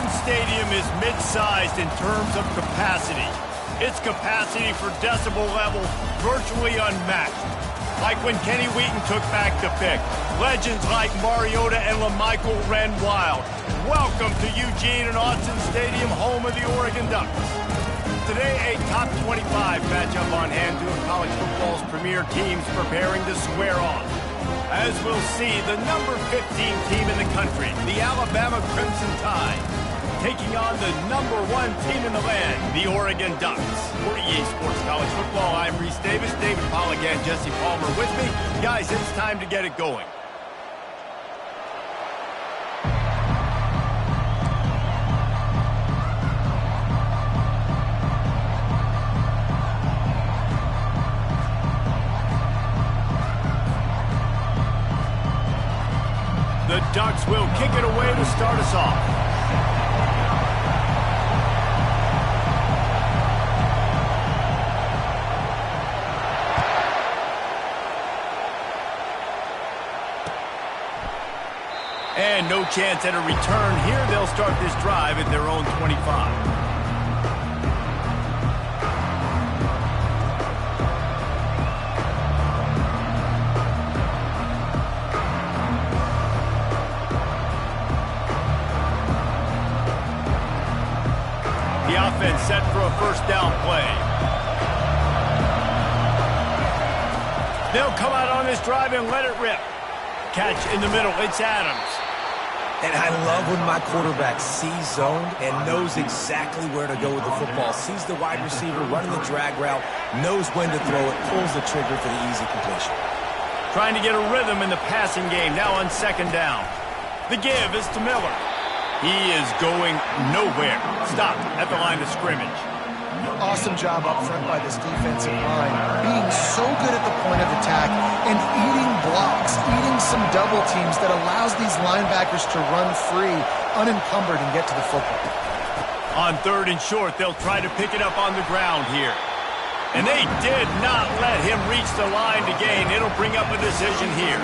Autzen Stadium is mid-sized in terms of capacity. Its capacity for decibel level virtually unmatched. Like when Kenny Wheaton took back the pick. Legends like Mariota and LaMichael ran wild. Welcome to Eugene and Autzen Stadium, home of the Oregon Ducks. Today, a top 25 matchup on hand, two of college football's premier teams preparing to square off. As we'll see, the number 15 team in the country, the Alabama Crimson Tide, taking on the number 1 team in the land, the Oregon Ducks. For EA Sports College Football, I'm Reese Davis, David Pollack, and Jesse Palmer with me. Guys, it's time to get it going. The Ducks will kick it away to start us off. And no chance at a return here. They'll start this drive at their own 25. The offense set for a first down play. They'll come out on this drive and let it rip. Catch in the middle. It's Adams. And I love when my quarterback sees zone and knows exactly where to go with the football. Sees the wide receiver running the drag route, knows when to throw it, pulls the trigger for the easy completion. Trying to get a rhythm in the passing game, now on second down. The give is to Miller. He is going nowhere. Stopped at the line of scrimmage. Awesome job up front by this defensive line. Being so good at the point of attack and eating blocks, eating some double teams that allows these linebackers to run free, unencumbered, and get to the football. On third and short, they'll try to pick it up on the ground here. And they did not let him reach the line to gain. It'll bring up a decision here.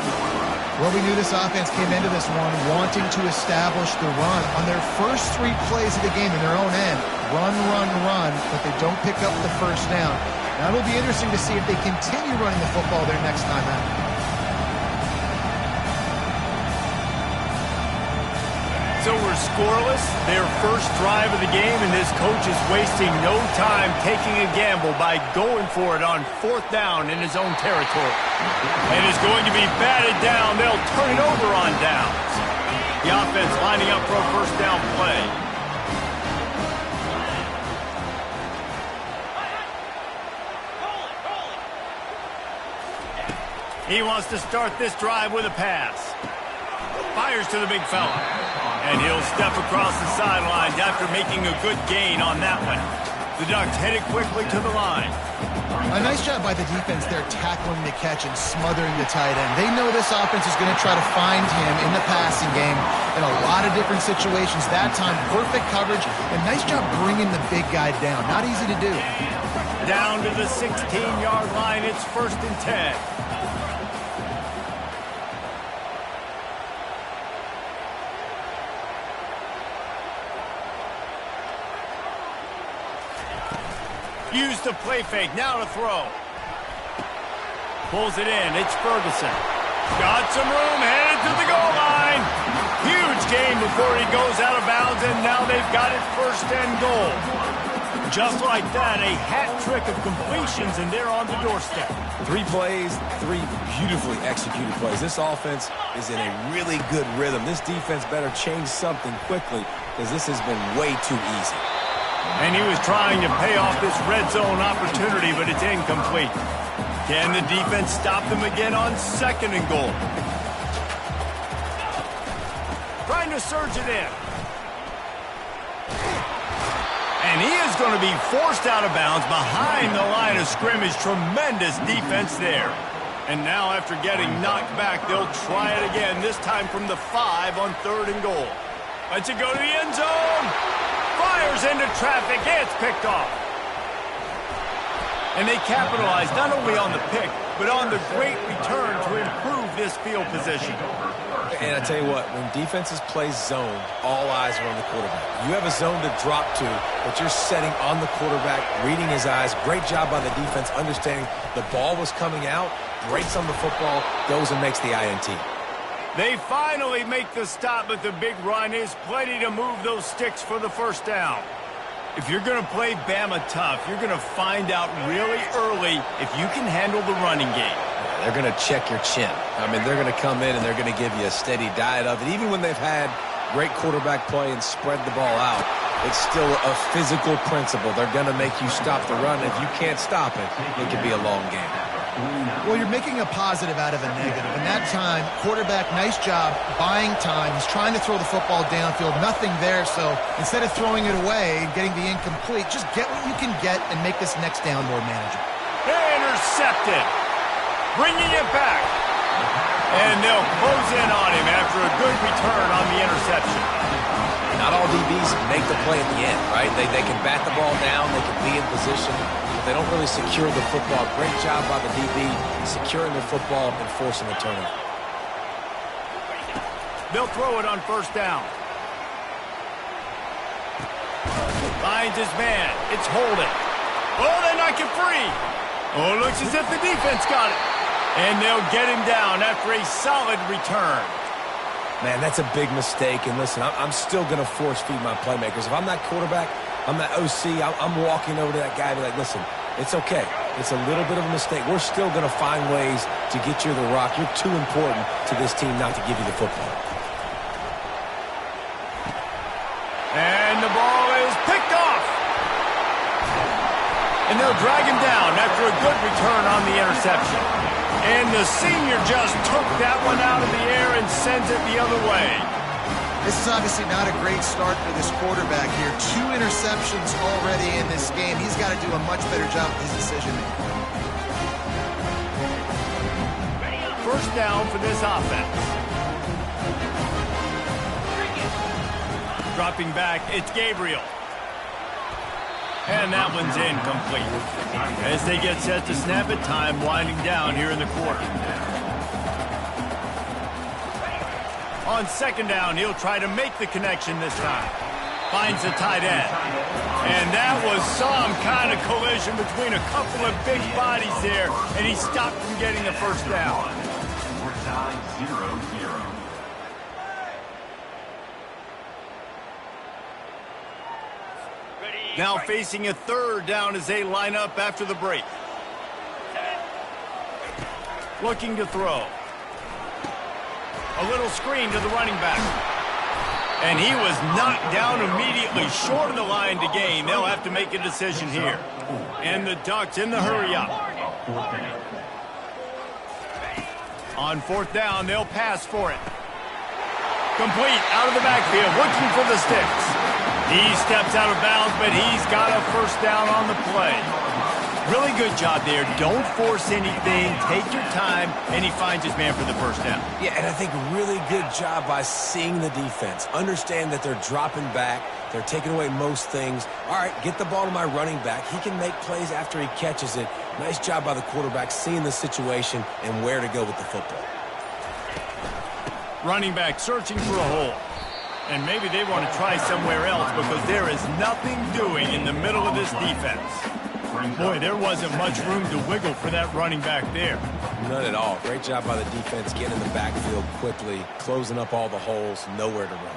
Well, we knew this offense came into this one wanting to establish the run. On their first 3 plays of the game in their own end, run, but they don't pick up the first down. Now it'll be interesting to see if they continue running the football their next time out. So we're scoreless, their first drive of the game, and this coach is wasting no time taking a gamble by going for it on fourth down in his own territory. And it's going to be batted down. They'll turn it over on downs. The offense lining up for a first down play. He wants to start this drive with a pass. Fires to the big fella. And he'll step across the sidelines after making a good gain on that one. The Ducks headed quickly to the line. A nice job by the defense there tackling the catch and smothering the tight end. They know this offense is going to try to find him in the passing game in a lot of different situations. That time, perfect coverage, and nice job bringing the big guy down. Not easy to do. Down to the 16-yard line. It's 1st and 10. Use the play fake, now to throw. Pulls it in, it's Ferguson. Got some room, headed to the goal line. Huge gain before he goes out of bounds, and now they've got it 1st and goal. Just like that, a hat trick of completions, and they're on the doorstep. 3 plays, 3 beautifully executed plays. This offense is in a really good rhythm. This defense better change something quickly because this has been way too easy. And he was trying to pay off this red zone opportunity, but it's incomplete. Can the defense stop them again on 2nd and goal? Trying to surge it in. And he is going to be forced out of bounds behind the line of scrimmage. Tremendous defense there. And now after getting knocked back, they'll try it again, this time from the 5 on 3rd and goal. Lets it go to the end zone. Fires into traffic. It's picked off. And they capitalized not only on the pick, but on the great return to improve this field position. And I tell you what, when defenses play zone, all eyes are on the quarterback. You have a zone to drop to, but you're setting on the quarterback, reading his eyes. Great job by the defense, understanding the ball was coming out, breaks on the football, goes and makes the INT. They finally make the stop, but the big run is plenty to move those sticks for the first down. If you're going to play Bama tough, you're going to find out really early if you can handle the running game. They're going to check your chin. I mean, they're going to come in and they're going to give you a steady diet of it. Even when they've had great quarterback play and spread the ball out, it's still a physical principle. They're going to make you stop the run. If you can't stop it, it could be a long game. Well, you're making a positive out of a negative. And that time, quarterback, nice job, buying time. He's trying to throw the football downfield. Nothing there, so instead of throwing it away and getting the incomplete, just get what you can get and make this next down more manageable. Intercepted. Bringing it back. And they'll close in on him after a good return on the interception. Not all DBs make the play at the end, right? They can bat the ball down, they can be in position, but they don't really secure the football. Great job by the DB securing the football and forcing the turnover. They'll throw it on first down. Finds his man. It's holding. Oh, they knock it free. Oh, looks as if the defense got it. And they'll get him down after a solid return. Man, that's a big mistake. And listen, I'm still going to force feed my playmakers. If I'm that quarterback, I'm that OC, I'm walking over to that guy and be like, listen, it's okay. It's a little bit of a mistake. We're still going to find ways to get you the rock. You're too important to this team not to give you the football. And the ball is picked off. And they'll drag him down after a good return on the interception. And the senior just took that one out of the air and sends it the other way. This is obviously not a great start for this quarterback here. 2 interceptions already in this game. He's got to do a much better job with his decision-making. First down for this offense. Dropping back, it's Gabriel. And that one's incomplete. As they get set to snap it, time winding down here in the quarter. On second down, he'll try to make the connection this time. Finds the tight end. And that was some kind of collision between a couple of big bodies there, and he stopped from getting the first down. Now facing a third down as they line up after the break. Looking to throw. A little screen to the running back. And he was knocked down immediately, short of the line to gain. They'll have to make a decision here. And the Ducks in the hurry-up. On fourth down, they'll pass for it. Complete out of the backfield, looking for the sticks. He steps out of bounds, but he's got a first down on the play. Really good job there. Don't force anything. Take your time, and he finds his man for the first down. Yeah, and I think really good job by seeing the defense. Understand that they're dropping back. They're taking away most things. All right, get the ball to my running back. He can make plays after he catches it. Nice job by the quarterback seeing the situation and where to go with the football. Running back searching for a hole. And maybe they want to try somewhere else because there is nothing doing in the middle of this defense. Boy, there wasn't much room to wiggle for that running back there. None at all. Great job by the defense getting in the backfield quickly, closing up all the holes, nowhere to run.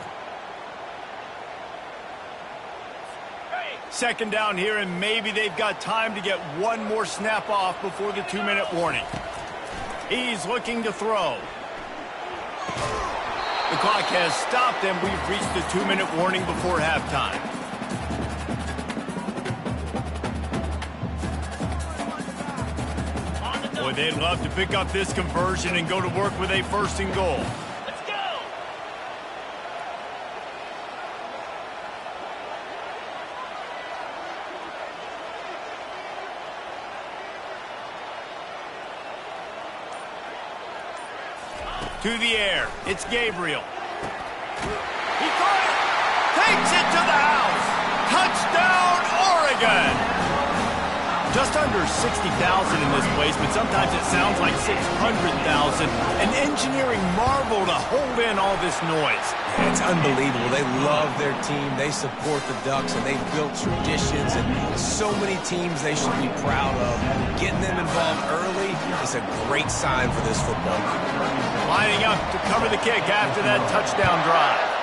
Second down here, and maybe they've got time to get one more snap off before the 2-minute warning. He's looking to throw. The clock has stopped, and we've reached the 2-minute warning before halftime. Boy, they'd love to pick up this conversion and go to work with a first and goal. Let's go! To the air, it's Gabriel. He caught it! Takes it to the house! Touchdown, Oregon! Just under 60,000 in this place, but sometimes it sounds like 600,000. An engineering marvel to hold in all this noise. Yeah, it's unbelievable. They love their team. They support the Ducks, and they've built traditions and so many teams they should be proud of. Getting them involved early is a great sign for this football team. Lining up to cover the kick after that touchdown drive.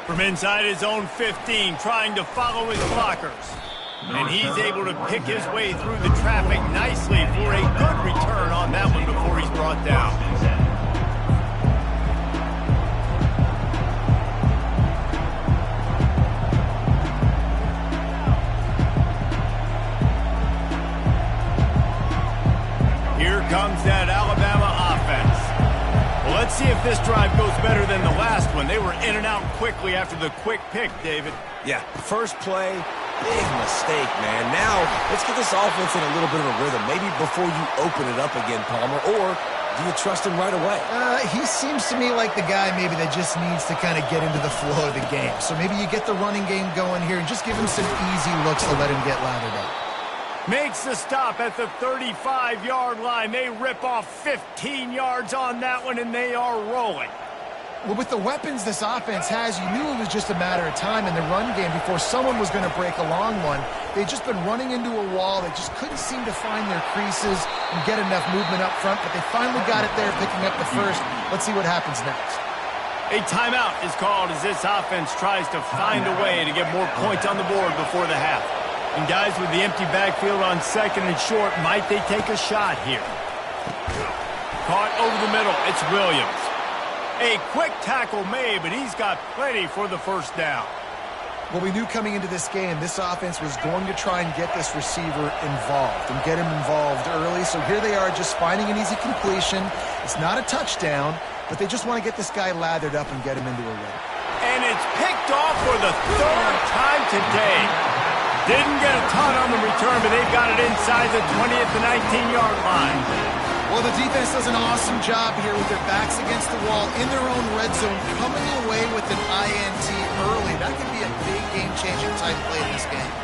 From inside his own 15, trying to follow his blockers. And he's able to pick his way through the traffic nicely for a good return on that one before he's brought down. Here comes that Alabama offense. Well, let's see if this drive goes better than the last one. They were in and out quickly after the quick pick, David. Yeah, first play, big mistake, man. Now, let's get this offense in a little bit of a rhythm. Maybe before you open it up again, Palmer, or do you trust him right away? He seems to me like the guy maybe that just needs to kind of get into the flow of the game. So maybe you get the running game going here and just give him some easy looks to let him get lathered up. Makes the stop at the 35-yard line. They rip off 15 yards on that one, and they are rolling. Well, with the weapons this offense has, you knew it was just a matter of time in the run game before someone was going to break a long one. They'd just been running into a wall. They just couldn't seem to find their creases and get enough movement up front, but they finally got it there, picking up the first. Let's see what happens next. A timeout is called as this offense tries to find a way to get more points on the board before the half. And guys with the empty backfield on second and short, might they take a shot here? Caught over the middle. It's Williams. A quick tackle made, but he's got plenty for the first down. Well, we knew coming into this game, this offense was going to try and get this receiver involved and get him involved early. So here they are just finding an easy completion. It's not a touchdown, but they just want to get this guy lathered up and get him into a run. And it's picked off for the third time today. Didn't get a ton on the return, but they've got it inside the 20 at the 19-yard line. Well, the defense does an awesome job here with their backs against the wall in their own red zone, coming away with an INT early. That could be a big game-changing type play in this game.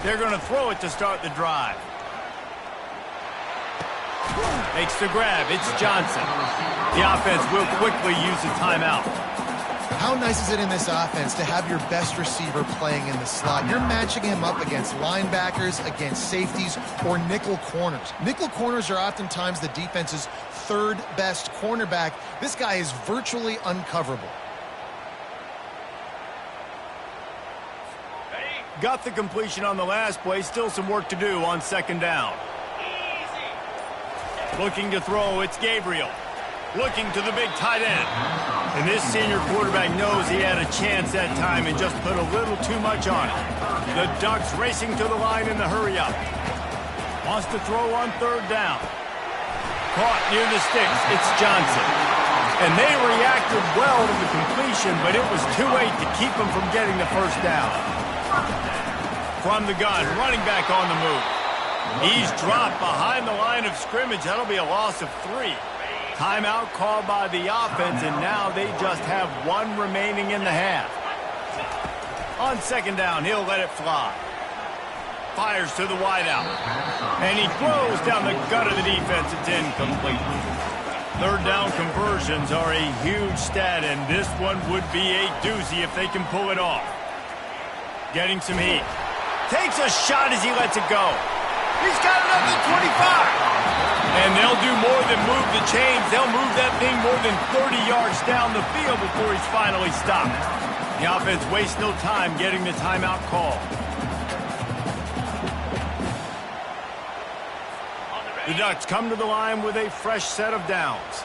They're going to throw it to start the drive. Makes the grab. It's Johnson. The offense will quickly use a timeout. How nice is it in this offense to have your best receiver playing in the slot? You're matching him up against linebackers, against safeties, or nickel corners. Nickel corners are oftentimes the defense's third best cornerback. This guy is virtually uncoverable. Got the completion on the last play. Still some work to do on second down. Looking to throw, it's Gabriel. Looking to the big tight end. And this senior quarterback knows he had a chance that time and just put a little too much on it. The Ducks racing to the line in the hurry-up. Wants to throw on third down. Caught near the sticks, it's Johnson. And they reacted well to the completion, but it was too late to keep them from getting the first down. From the gun, running back on the move. He's dropped behind the line of scrimmage. That'll be a loss of 3. Timeout called by the offense, and now they just have 1 remaining in the half. On second down, he'll let it fly. Fires to the wideout. And he throws down the gut of the defense. It's incomplete. Third down conversions are a huge stat, and this one would be a doozy if they can pull it off. Getting some heat. Takes a shot as he lets it go. He's got it up to 25. And they'll do more than move the chains. They'll move that thing more than 30 yards down the field before he's finally stopped. The offense wastes no time getting the timeout call. The Ducks come to the line with a fresh set of downs.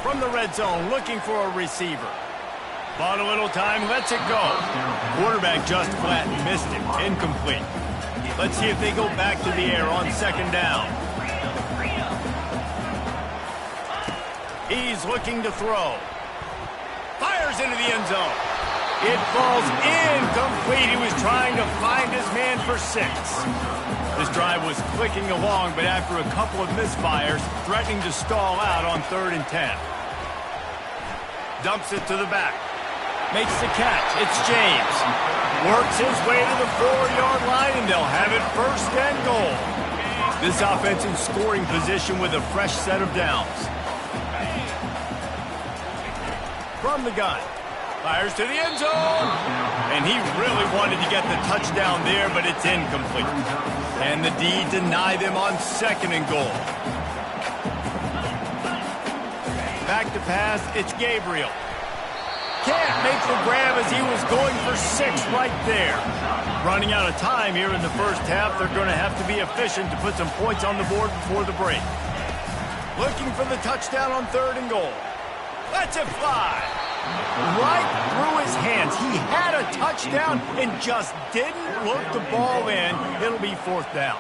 From the red zone, looking for a receiver. Bought a little time, lets it go. Quarterback just flat and missed it. Incomplete. Let's see if they go back to the air on second down. He's looking to throw. Fires into the end zone. It falls incomplete. He was trying to find his man for 6. This drive was clicking along, but after a couple of misfires, threatening to stall out on 3rd and 10. Dumps it to the back. Makes the catch. It's James. Works his way to the 4-yard line, and they'll have it 1st and goal. This offense in scoring position with a fresh set of downs. From the gun. Fires to the end zone. And he really wanted to get the touchdown there, but it's incomplete. And the D deny them on 2nd and goal. Back to pass, it's Gabriel. Can't make the grab as he was going for 6 right there. Running out of time here in the first half, they're going to have to be efficient to put some points on the board before the break. Looking for the touchdown on 3rd and goal. Lets it fly. Right through his hands. He had a touchdown and just didn't look the ball in. It'll be 4th down.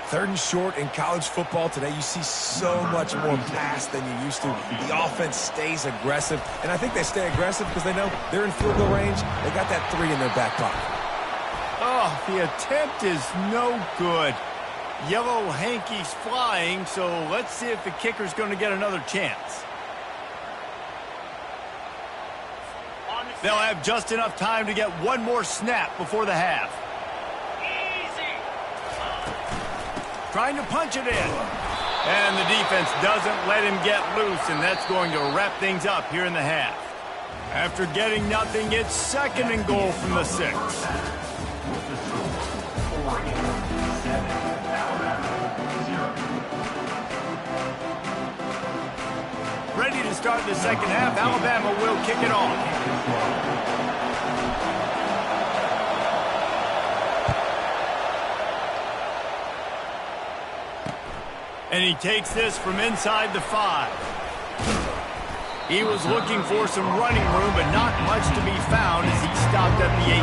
3rd and short in college football today. You see so much more pass than you used to. The offense stays aggressive, and I think they stay aggressive because they know they're in field goal range. They got that 3 in their back pocket. Oh, the attempt is no good. Yellow hankies flying, so let's see if the kicker's going to get another chance. They'll have just enough time to get one more snap before the half. Easy. Trying to punch it in. And the defense doesn't let him get loose, and that's going to wrap things up here in the half. After getting nothing, it's 2nd and goal from the 6. Ready to start the 2nd half. Alabama will kick it off. And he takes this from inside the 5. He was looking for some running room, but not much to be found as he stopped at the 18.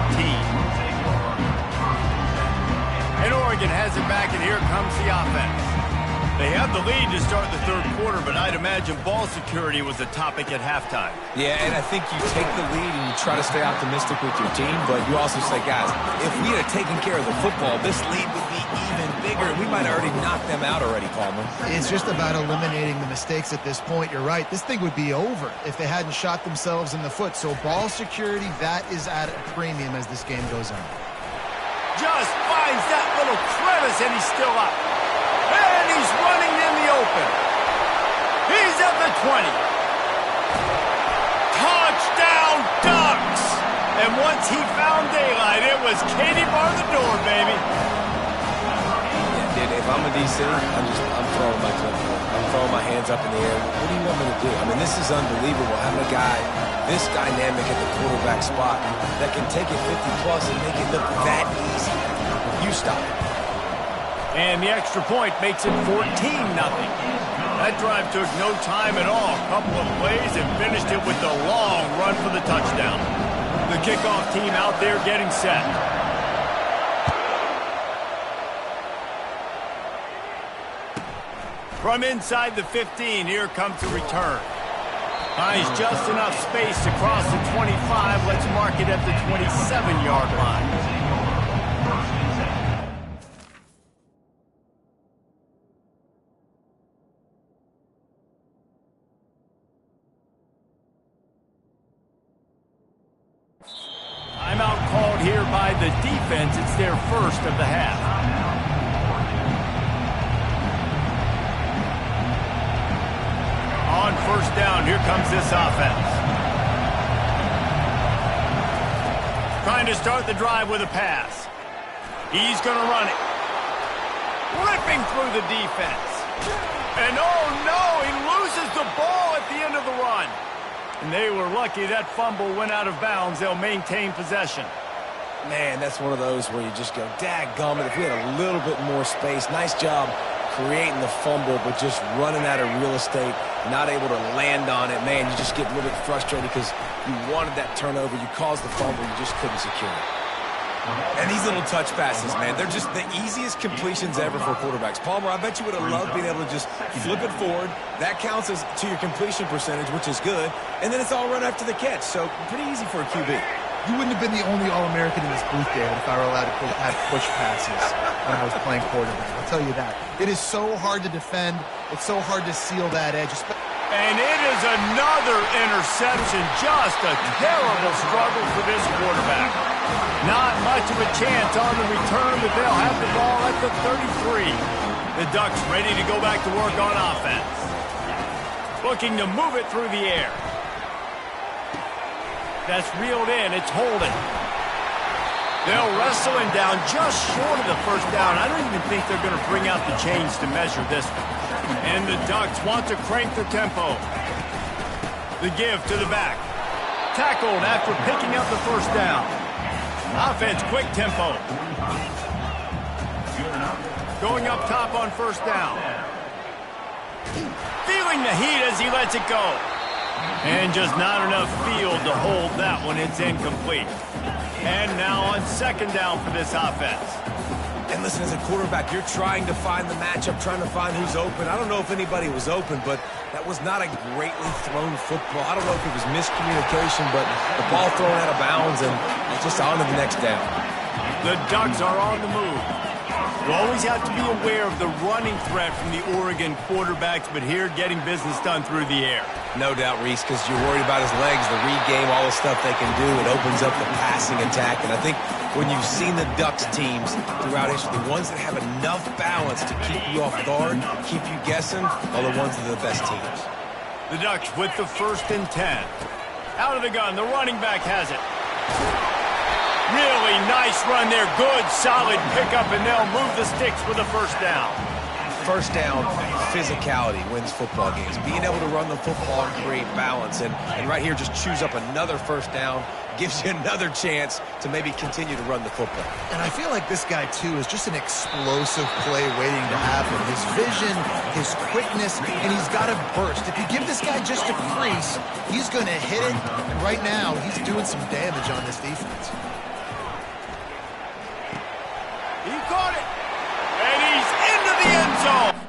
And Oregon has it back, and here comes the offense. They have the lead to start the 3rd quarter, but I'd imagine ball security was a topic at halftime. Yeah, and I think you take the lead and you try to stay optimistic with your team, but you also say, guys, if we had taken care of the football, this lead would be even bigger. We might have already knocked them out already, Palmer. It's just about eliminating the mistakes at this point. You're right. This thing would be over if they hadn't shot themselves in the foot. So ball security, that is at a premium as this game goes on. Just finds that little crevice, and he's still up. And he's running in the open. He's at the 20. Touchdown Ducks! And once he found daylight, it was Katie bar the door, baby. Yeah, dude, if I'm a DC, I'm throwing my clipboard. I'm throwing my hands up in the air. What do you want me to do? I mean, this is unbelievable. Having a guy this dynamic at the quarterback spot that can take it 50-plus and make it look that easy. You stop it. And the extra point makes it 14-0. That drive took no time at all. A couple of plays and finished it with a long run for the touchdown. The kickoff team out there getting set. From inside the 15, here comes the return. Finds just enough space to cross the 25. Let's mark it at the 27-yard line. Timeout called here by the defense. It's their first of the half. On 1st down, here comes this offense. Trying to start the drive with a pass. He's going to run it. Ripping through the defense. And oh no, he loses the ball at the end of the run. And they were lucky that fumble went out of bounds. They'll maintain possession. Man, that's one of those where you just go, dadgummit, if we had a little bit more space. Nice job creating the fumble, but just running out of real estate, not able to land on it. Man, you just get a little bit frustrated because you wanted that turnover. You caused the fumble. You just couldn't secure it. And these little touch passes, man, they're just the easiest completions ever for quarterbacks. Palmer, I bet you would have loved being able to just flip it forward. That counts as to your completion percentage, which is good. And then it's all run after the catch, so pretty easy for a QB. You wouldn't have been the only All-American in this booth, David, if I were allowed to have push passes when I was playing quarterback. I'll tell you that. It is so hard to defend. It's so hard to seal that edge. And it is another interception. Just a terrible struggle for this quarterback. Not much of a chance on the return, but they'll have the ball at the 33. The Ducks ready to go back to work on offense. Looking to move it through the air. That's reeled in. It's holding. They'll wrestle him down just short of the first down. I don't even think they're going to bring out the chains to measure this one. And the Ducks want to crank the tempo. The give to the back. Tackled after picking up the first down. Offense, quick tempo. Going up top on first down. Feeling the heat as he lets it go. And just not enough field to hold that one. It's incomplete. And now on second down for this offense. And listen, as a quarterback, you're trying to find the matchup, trying to find who's open. I don't know if anybody was open, but that was not a greatly thrown football. I don't know if it was miscommunication, but the ball thrown out of bounds and just on to the next down. The Ducks are on the move. You always have to be aware of the running threat from the Oregon quarterbacks, but here getting business done through the air. No doubt, Reese, because you're worried about his legs, the read game, all the stuff they can do. It opens up the passing attack. And I think when you've seen the Ducks teams throughout history, the ones that have enough balance to keep you off guard, keep you guessing, are the ones that are the best teams. The Ducks with the 1st and 10. Out of the gun, the running back has it. Really nice run there. Good, solid pickup, and they'll move the sticks for the first down. First down, physicality wins football games. Being able to run the football and create balance. And right here, just choose up another first down, gives you another chance to maybe continue to run the football. And I feel like this guy, too, is just an explosive play waiting to happen. His vision, his quickness, and he's got a burst. If you give this guy just a crease, he's going to hit it. And right now, he's doing some damage on this defense. He caught it. And he's into the end zone.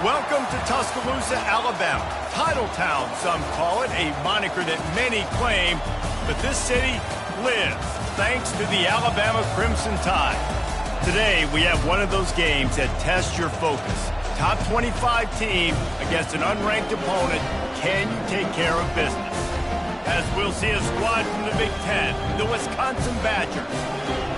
Welcome to Tuscaloosa, Alabama. Titletown, some call it, a moniker that many claim, but this city lives thanks to the Alabama Crimson Tide. Today, we have one of those games that tests your focus. Top 25 team against an unranked opponent. Can you take care of business? As we'll see a squad from the Big Ten, the Wisconsin Badgers,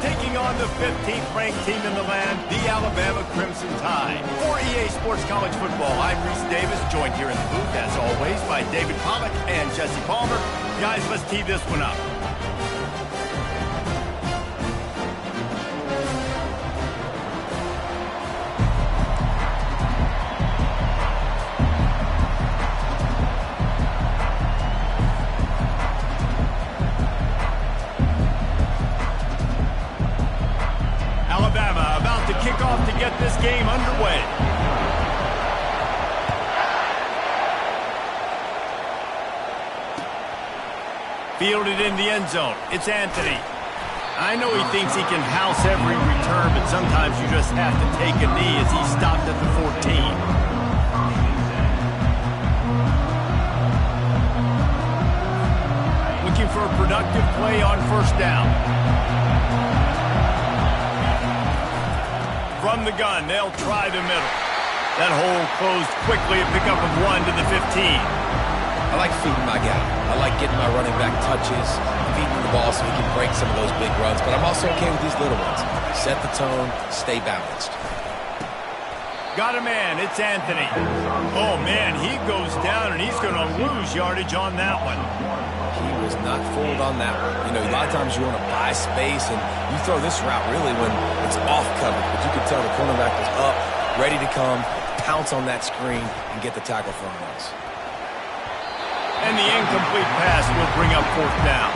taking on the 15th ranked team in the land, the Alabama Crimson Tide. For EA Sports College Football, I'm Reese Davis, joined here in the booth, as always, by David Pollack and Jesse Palmer. Guys, let's tee this one up. Get this game underway. Fielded in the end zone. It's Anthony. I know he thinks he can house every return, but sometimes you just have to take a knee as he stopped at the 14. Looking for a productive play on first down. From the gun, they'll try the middle. That hole closed quickly, a pickup of 1 to the 15. I like feeding my guy. I like getting my running back touches, feeding the ball so he can break some of those big runs. But I'm also okay with these little ones. Set the tone, stay balanced. Got a man, it's Anthony. Oh man, he goes down and he's going to lose yardage on that one. He was not fooled on that one. You know, a lot of times you want to buy space and you throw this route really when it's off coverage. But you could tell the cornerback was up, ready to come, pounce on that screen, and get the tackle for a loss. And the incomplete pass will bring up 4th down.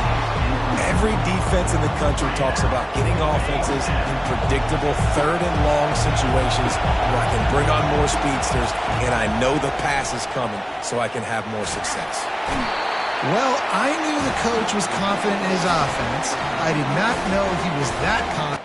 Every defense in the country talks about getting offenses in predictable 3rd and long situations where I can bring on more speedsters and I know the pass is coming so I can have more success. Well, I knew the coach was confident in his offense. I did not know he was that confident.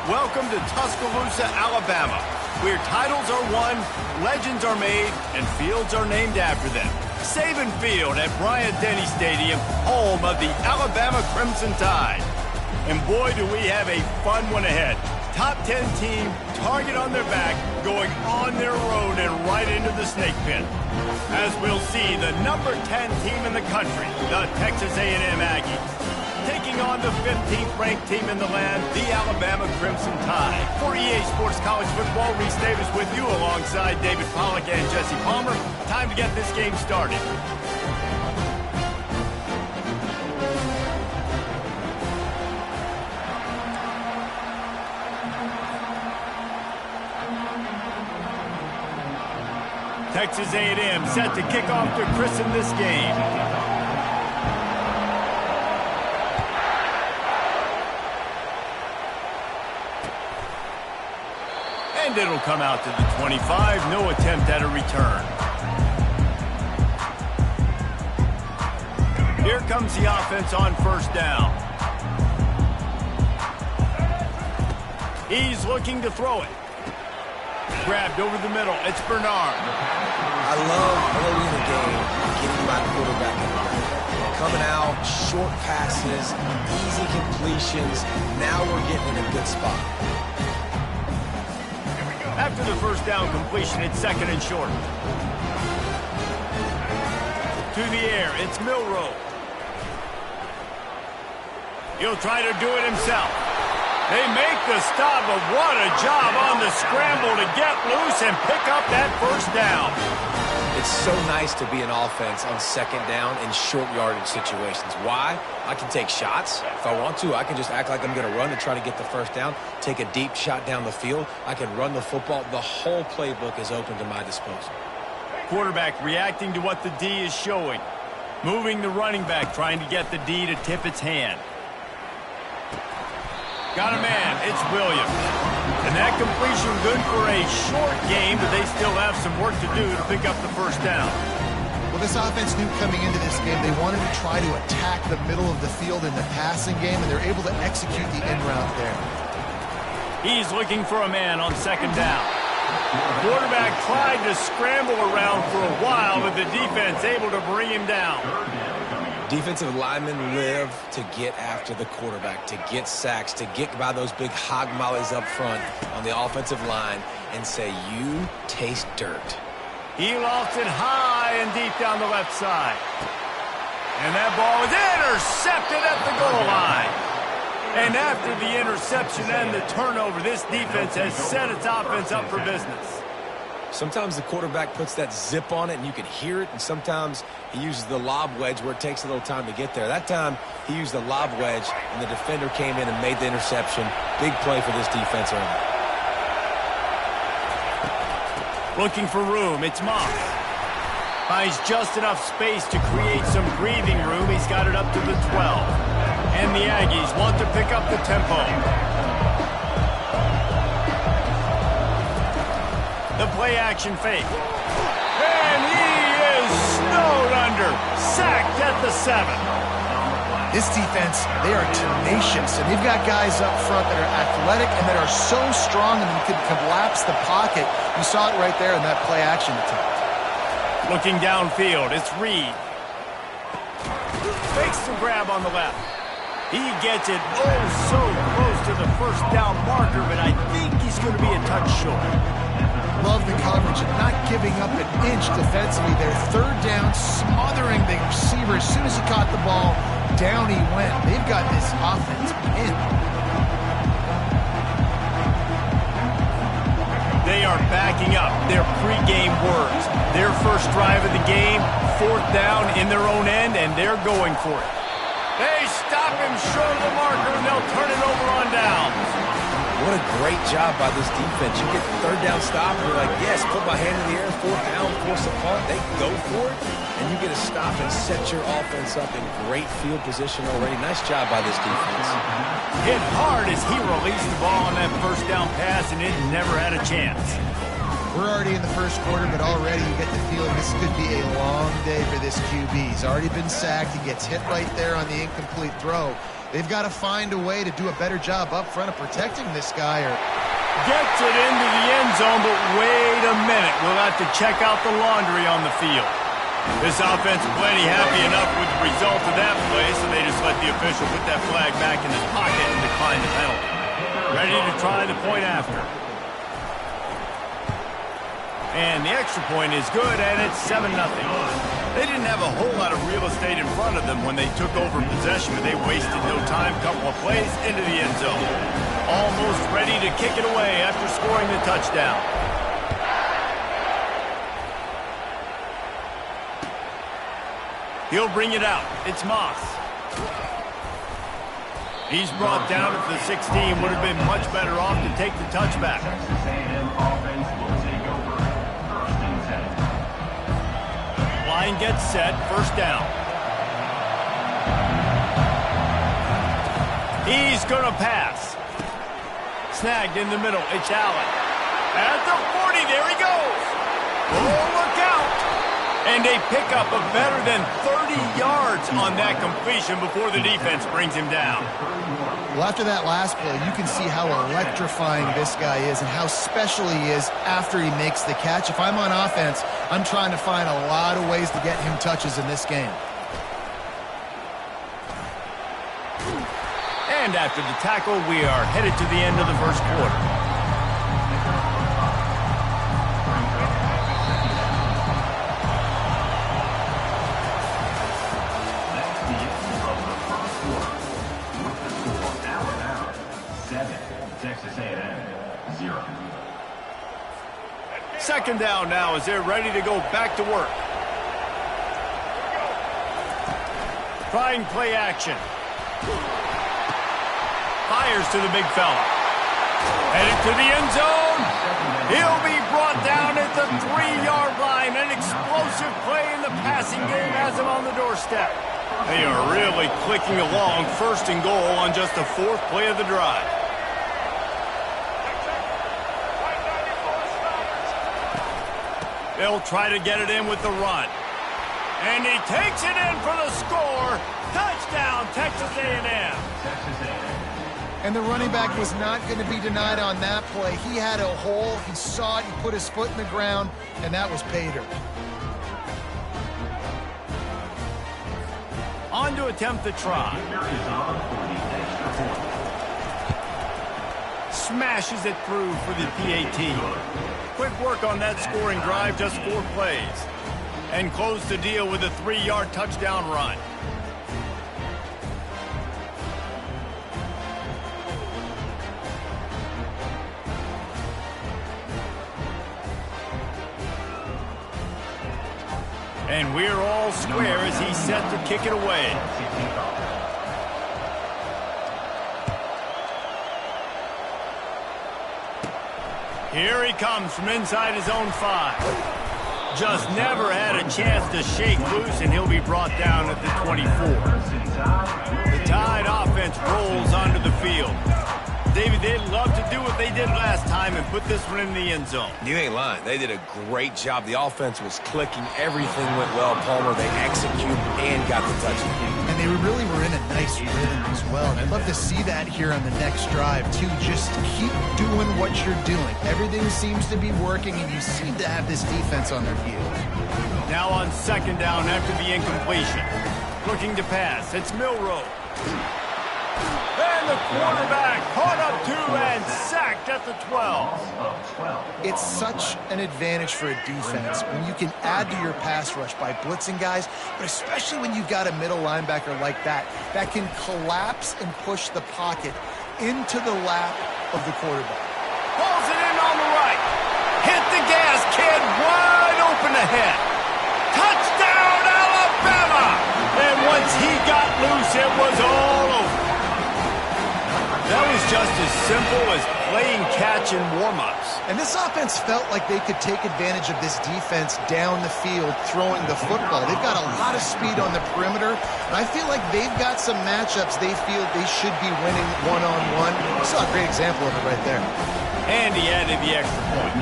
Welcome to Tuscaloosa, Alabama, where titles are won, legends are made, and fields are named after them. Saban Field at Bryant-Denny Stadium, home of the Alabama Crimson Tide. And boy, do we have a fun one ahead. Top 10 team, target on their back, going on their road and right into the snake pit. As we'll see, the number 10 team in the country, the Texas A&M Aggies, taking on the 15th ranked team in the land, the Alabama Crimson Tide. For EA Sports College Football, Reese Davis with you alongside David Pollack and Jesse Palmer. Time to get this game started. Texas A&M set to kick off to christen this game. And it'll come out to the 25. No attempt at a return. Here comes the offense on 1st down. He's looking to throw it. Grabbed over the middle. It's Bernard. I love early in the game getting my quarterback in the game. Coming out, short passes, easy completions. Now we're getting in a good spot. After the 1st down completion, it's 2nd and short. To the air, it's Milroe. He'll try to do it himself. They make the stop, but what a job on the scramble to get loose and pick up that 1st down. It's so nice to be an offense on 2nd down in short yardage situations. Why? I can take shots. If I want to, I can just act like I'm going to run and try to get the 1st down, take a deep shot down the field. I can run the football. The whole playbook is open to my disposal. Quarterback reacting to what the D is showing. Moving the running back, trying to get the D to tip its hand. Got a man, it's Williams. And that completion good for a short game, but they still have some work to do to pick up the 1st down. Well, this offense knew coming into this game they wanted to try to attack the middle of the field in the passing game, and they're able to execute the in route there. He's looking for a man on 2nd down. The quarterback tried to scramble around for a while, but the defense able to bring him down. Defensive linemen live to get after the quarterback, to get sacks, to get by those big hog mollies up front on the offensive line and say, you taste dirt. He lost it high and deep down the left side. And that ball is intercepted at the goal line. And after the interception and the turnover, this defense has set its offense up for business. Sometimes the quarterback puts that zip on it and you can hear it, and sometimes he uses the lob wedge where it takes a little time to get there. That time he used the lob wedge and the defender came in and made the interception. Big play for this defense early. Looking for room, it's Moss. Finds just enough space to create some breathing room. He's got it up to the 12. And the Aggies want to pick up the tempo. The play-action fake. And he is snowed under. Sacked at the 7. This defense, they are tenacious, and they've got guys up front that are athletic and that are so strong and can collapse the pocket. You saw it right there in that play-action attempt. Looking downfield, it's Reed. Fakes the grab on the left. He gets it oh so close to the first down marker, but I think he's going to be a touch short. Love the coverage and not giving up an inch defensively. Their third down, smothering the receiver. As soon as he caught the ball, down he went. They've got this offense pinned. They are backing up their pregame words. Their first drive of the game, 4th down in their own end, and they're going for it. They stop him short of the marker, and they'll turn it over on downs. What a great job by this defense. You get the 3rd down stop, and you're like, yes, put my hand in the air, 4th down, force a punt. They go for it, and you get a stop and set your offense up in great field position already. Nice job by this defense. Hit hard as he released the ball on that first down pass, and it never had a chance. We're already in the first quarter, but already you get the feeling this could be a long day for this QB. He's already been sacked. He gets hit right there on the incomplete throw. They've got to find a way to do a better job up front of protecting this guy. Or gets it into the end zone, but wait a minute. We'll have to check out the laundry on the field. This offense plenty happy enough with the result of that play, so they just let the official put that flag back in his pocket and decline the penalty. Ready to try the point after. And the extra point is good, and it's 7-0. They didn't have a whole lot of real estate in front of them when they took over possession, but they wasted no time. Couple of plays into the end zone. Almost ready to kick it away after scoring the touchdown. He'll bring it out. It's Moss. He's brought down at the 16. Would have been much better off to take the touchback. Line gets set, 1st down. He's going to pass. Snagged in the middle, it's Allen. At the 40, there he goes. Oh, look out. And they pick up a better than 30 yards on that completion before the defense brings him down. well, after that last play, you can see how electrifying this guy is and how special he is after he makes the catch. If I'm on offense, I'm trying to find a lot of ways to get him touches in this game. And after the tackle, we are headed to the end of the first quarter. Second down now as they're ready to go back to work. Trying play action. Fires to the big fella. Headed to the end zone. He'll be brought down at the 3-yard line. An explosive play in the passing game has him on the doorstep. They are really clicking along, 1st and goal on just the 4th play of the drive. They'll try to get it in with the run. And he takes it in for the score. Touchdown, Texas A&M. And the running back was not going to be denied on that play. He had a hole. He saw it. He put his foot in the ground, and that was pay dirt. On to attempt the try. Smashes it through for the PAT. Quick work on that scoring drive, just 4 plays. And close the deal with a 3-yard touchdown run. And we're all square as he's set to kick it away. Here he comes from inside his own 5. Just never had a chance to shake loose, and he'll be brought down at the 24. The Tide offense rolls onto the field. David, they'd love to do what they did last time and put this one in the end zone. You ain't lying. They did a great job. The offense was clicking. Everything went well. Palmer, they executed and got the touchdown. And they really were in a nice rhythm as well. And I'd love to see that here on the next drive, too. Just keep doing what you're doing. Everything seems to be working, and you seem to have this defense on their heels. Now on second down after the incompletion. Looking to pass. It's Milroe. And the quarterback caught up to and sacked at the 12. It's such an advantage for a defense when you can add to your pass rush by blitzing guys, but especially when you've got a middle linebacker like that can collapse and push the pocket into the lap of the quarterback. Pulls it in on the right. Hit the gas, kid. Wide open ahead. Touchdown, Alabama! And once he got loose, it was all over. That was just as simple as playing catch in warm-ups. And this offense felt like they could take advantage of this defense down the field throwing the football. They've got a lot of speed on the perimeter, and I feel like they've got some matchups they feel they should be winning one-on-one. You saw a great example of it right there. And he added the extra point.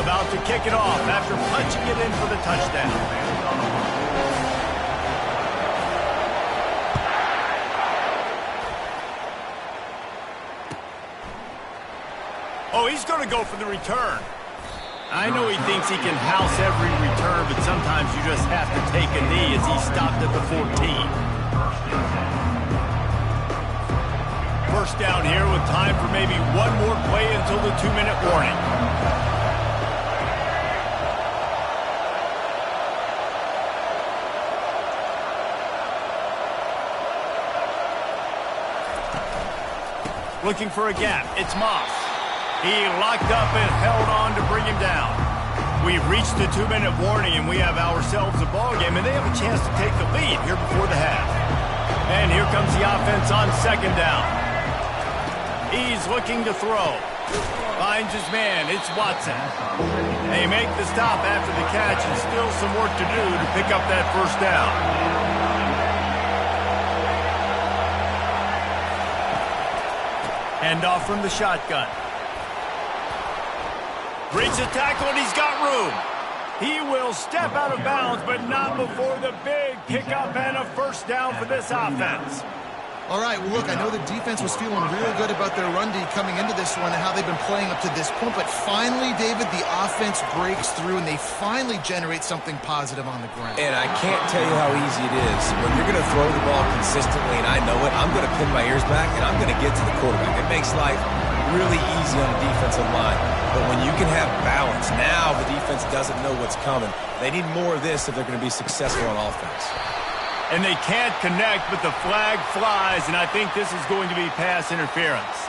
About to kick it off after punching it in for the touchdown. Oh, he's going to go for the return. I know he thinks he can house every return, but sometimes you just have to take a knee as he stopped at the 14. First down here with time for maybe one more play until the 2-minute warning. Looking for a gap. It's Moss. He locked up and held on to bring him down. We've reached the 2-minute warning, and we have ourselves a ball game, and they have a chance to take the lead here before the half. And here comes the offense on second down. He's looking to throw. Finds his man. It's Watson. They make the stop after the catch, and still some work to do to pick up that first down. Hand off from the shotgun. Breaks the tackle, and he's got room. He will step out of bounds, but not before the big pickup and a first down for this offense. All right, well, look, I know the defense was feeling really good about their run D coming into this one and how they've been playing up to this point, but finally, David, the offense breaks through, and they finally generate something positive on the ground. And I can't tell you how easy it is. When you're going to throw the ball consistently, and I know it, I'm going to pin my ears back, and I'm going to get to the quarterback. It makes life really easy on the defensive line. But when you can have balance, now the defense doesn't know what's coming. They need more of this if they're going to be successful on offense. And they can't connect, but the flag flies, and I think this is going to be pass interference.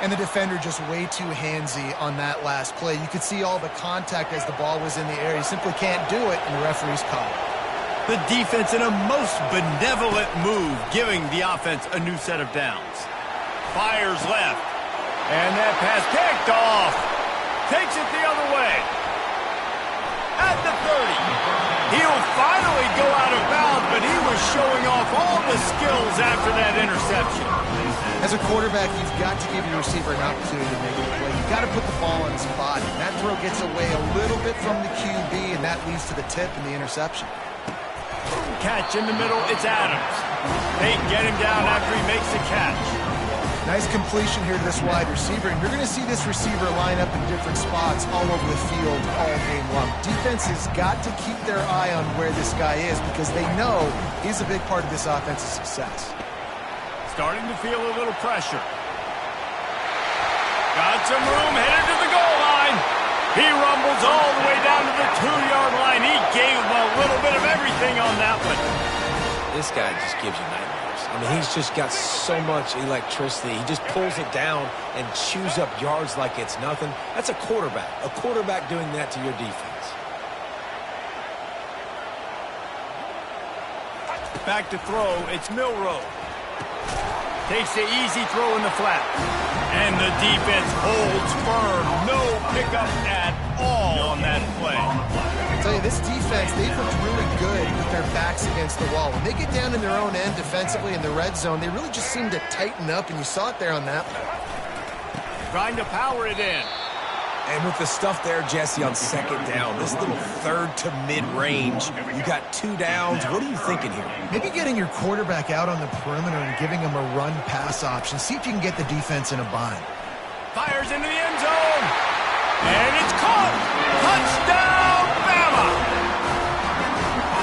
And the defender just way too handsy on that last play. You could see all the contact as the ball was in the air. He simply can't do it, and the referee's caught it. The defense in a most benevolent move, giving the offense a new set of downs. Fires left, and that pass picked off. Takes it the other way. At the 30. He'll finally go out of bounds, but he was showing off all the skills after that interception. As a quarterback, you've got to give your receiver an opportunity to make a play. You've got to put the ball in his body. And that throw gets away a little bit from the QB, and that leads to the tip and the interception. Catch in the middle, it's Adams. They get him down after he makes the catch. Nice completion here to this wide receiver, and you're going to see this receiver line up in different spots all over the field all game long. Defense has got to keep their eye on where this guy is because they know he's a big part of this offense's success. Starting to feel a little pressure. Got some room, headed to the goal line. He rumbles all the way down to the 2-yard line. He gave him a little bit of everything on that one. This guy just gives you nightmares. I mean, he's just got so much electricity. He just pulls it down and chews up yards like it's nothing. That's a quarterback. A quarterback doing that to your defense. Back to throw, it's Milroe. Takes the easy throw in the flat. And the defense holds firm. No pickup at all on that play. I tell you, this defense, they've looked really good with their backs against the wall. When they get down in their own end defensively in the red zone, they really just seem to tighten up, and you saw it there on that play. Trying to power it in. And with the stuff there, Jesse, on second down, this little third to mid-range, you got 2 downs. What are you thinking here? Maybe getting your quarterback out on the perimeter and giving him a run-pass option. See if you can get the defense in a bind. Fires into the end zone. And it's caught. Touchdown, Bama.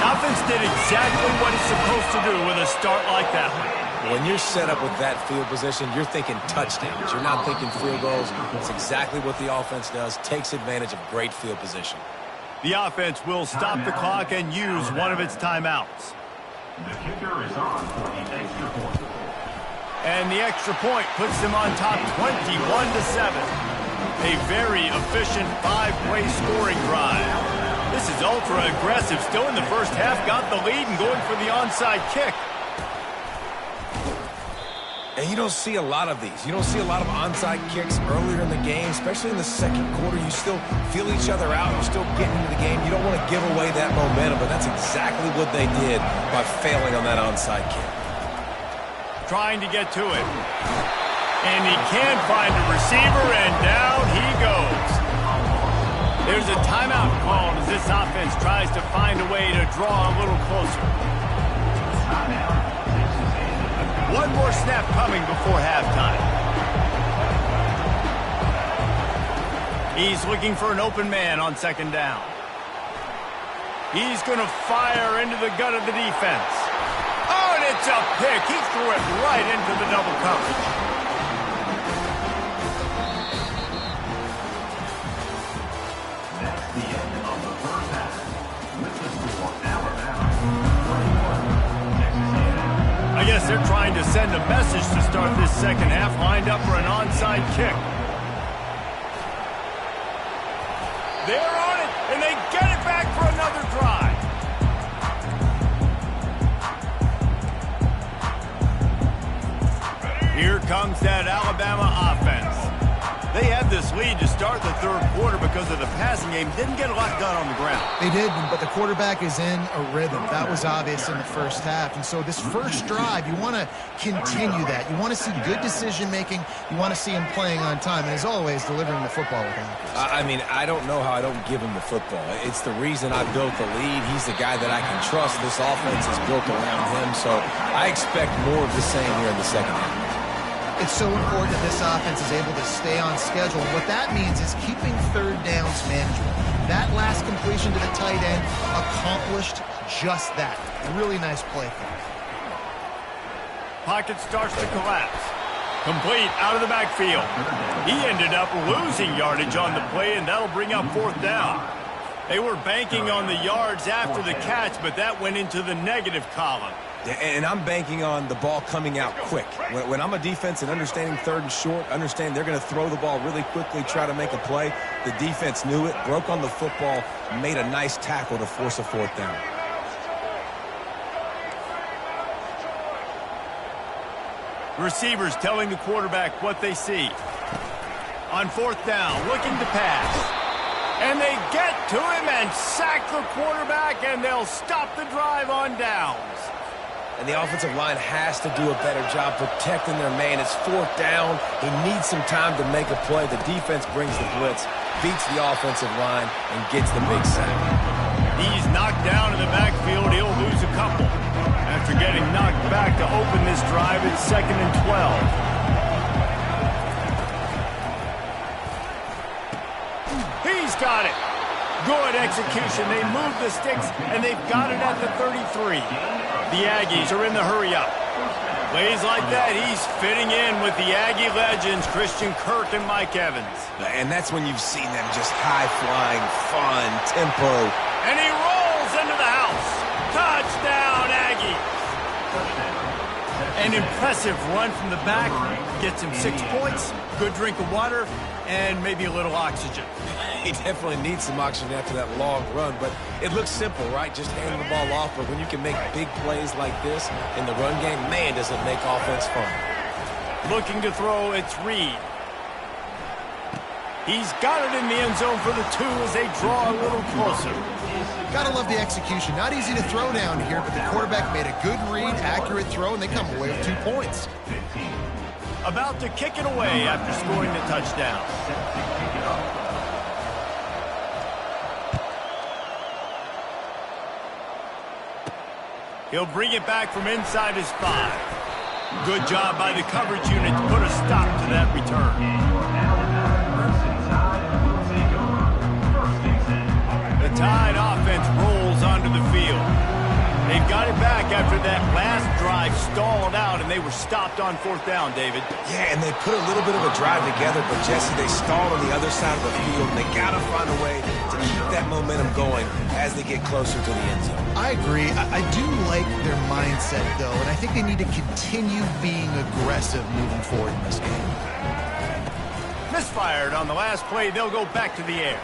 Offense did exactly what it's supposed to do with a start like that one. When you're set up with that field position, you're thinking touchdowns. You're not thinking field goals. It's exactly what the offense does. Takes advantage of great field position. The offense will stop the clock and use one of its timeouts. The kicker is on for the extra point. And the extra point puts them on top 21-7. A very efficient 5-play scoring drive. This is ultra aggressive. Still in the first half, got the lead and going for the onside kick. And you don't see a lot of these. You don't see a lot of onside kicks earlier in the game, especially in the second quarter. You still feel each other out. You're still getting into the game. You don't want to give away that momentum, but that's exactly what they did by failing on that onside kick. Trying to get to it. And he can't find a receiver, and down he goes. There's a timeout called as this offense tries to find a way to draw a little closer. One more snap coming before halftime. He's looking for an open man on second down. He's going to fire into the gut of the defense. Oh, and it's a pick. He threw it right into the double coverage. That's the end of the first half. With the score, Alabama. I guess they're trying to send a message to start this second half, lined up for an onside kick. They're on it, and they get it back for another drive. Here comes that Alabama offense. They had this lead to start the third quarter because of the passing game. Didn't get a lot done on the ground. They did, but the quarterback is in a rhythm. That was obvious in the first half. And so this first drive, you want to continue that. You want to see good decision-making. You want to see him playing on time. And as always, delivering the football with accuracy. I mean, I don't know how I don't give him the football. It's the reason I built the lead. He's the guy that I can trust. This offense is built around him. So I expect more of the same here in the second half. It's so important that this offense is able to stay on schedule. And what that means is keeping third downs manageable. That last completion to the tight end accomplished just that. Really nice play for him. Pocket starts to collapse. Complete out of the backfield. He ended up losing yardage on the play, and that'll bring up fourth down. They were banking on the yards after the catch, but that went into the negative column. And I'm banking on the ball coming out quick. When I'm a defense and understanding third and short, understand they're going to throw the ball really quickly, try to make a play. The defense knew it, broke on the football, made a nice tackle to force a fourth down. Receivers telling the quarterback what they see. On fourth down, looking to pass. And they get to him and sack the quarterback, and they'll stop the drive on downs. And the offensive line has to do a better job protecting their man. It's fourth down. He needs some time to make a play. The defense brings the blitz, beats the offensive line, and gets the big sack. He's knocked down in the backfield. He'll lose a couple. After getting knocked back to open this drive, it's 2nd and 12. He's got it. Good execution. They move the sticks, and they've got it at the 33. The Aggies are in the hurry-up. Plays like that, he's fitting in with the Aggie legends, Christian Kirk and Mike Evans. And that's when you've seen them just high-flying, fun, tempo. And he rolls into the house. Touchdown, Aggie. An impressive run from the back. Gets him 6 points, good drink of water, and maybe a little oxygen. He definitely needs some oxygen after that long run, but it looks simple, right? Just handing the ball off, but when you can make big plays like this in the run game, man, does it make offense fun. Looking to throw, it's Reed. He's got it in the end zone for the 2 as they draw a little closer. Gotta love the execution. Not easy to throw down here, but the quarterback made a good read, accurate throw, and they come away with 2 points. About to kick it away after scoring the touchdown. He'll bring it back from inside his 5. Good job by the coverage unit to put a stop to that return. The Tide offense rolls onto the field. They've got it back after that last drive stalled out, and they were stopped on 4th down, David. Yeah, and they put a little bit of a drive together, but, Jesse, they stalled on the other side of the field, and they got to find a way to keep that momentum going as they get closer to the end zone. I agree. I do like their mindset, though, and I think they need to continue being aggressive moving forward in this game. Misfired on the last play. They'll go back to the air.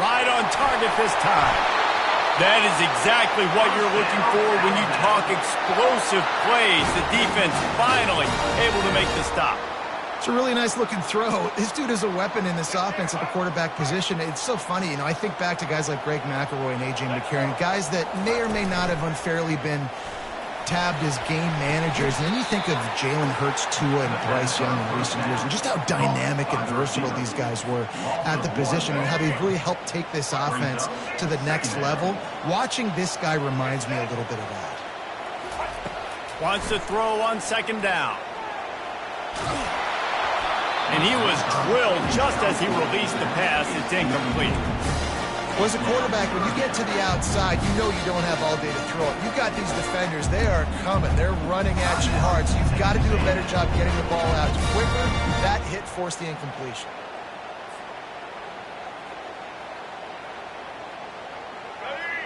Right on target this time. That is exactly what you're looking for when you talk explosive plays. The defense finally able to make the stop. It's a really nice looking throw. This dude is a weapon in this offense at the quarterback position. It's so funny, you know, I think back to guys like Greg McElroy and A.J. McCarron, guys that may or may not have unfairly been tabbed as game managers. And then you think of Jalen Hurts, Tua, and Bryce Young in recent years, and just how dynamic and versatile these guys were at the position and how they've really helped take this offense to the next level. Watching this guy reminds me a little bit of that. Wants to throw on 2nd down. And he was drilled just as he released the pass. It's incomplete. Well, as a quarterback, when you get to the outside, you know you don't have all day to throw it. You've got these defenders. They are coming. They're running at you hard. So you've got to do a better job getting the ball out quicker. That hit forced the incompletion.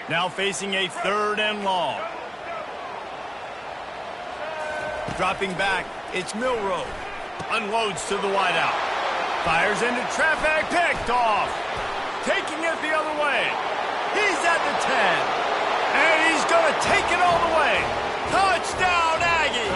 Now facing a 3rd and long. Dropping back, it's Milroe. Unloads to the wideout. Fires into traffic, picked off. Taking it the other way. He's at the 10. And he's going to take it all the way. Touchdown, Aggie!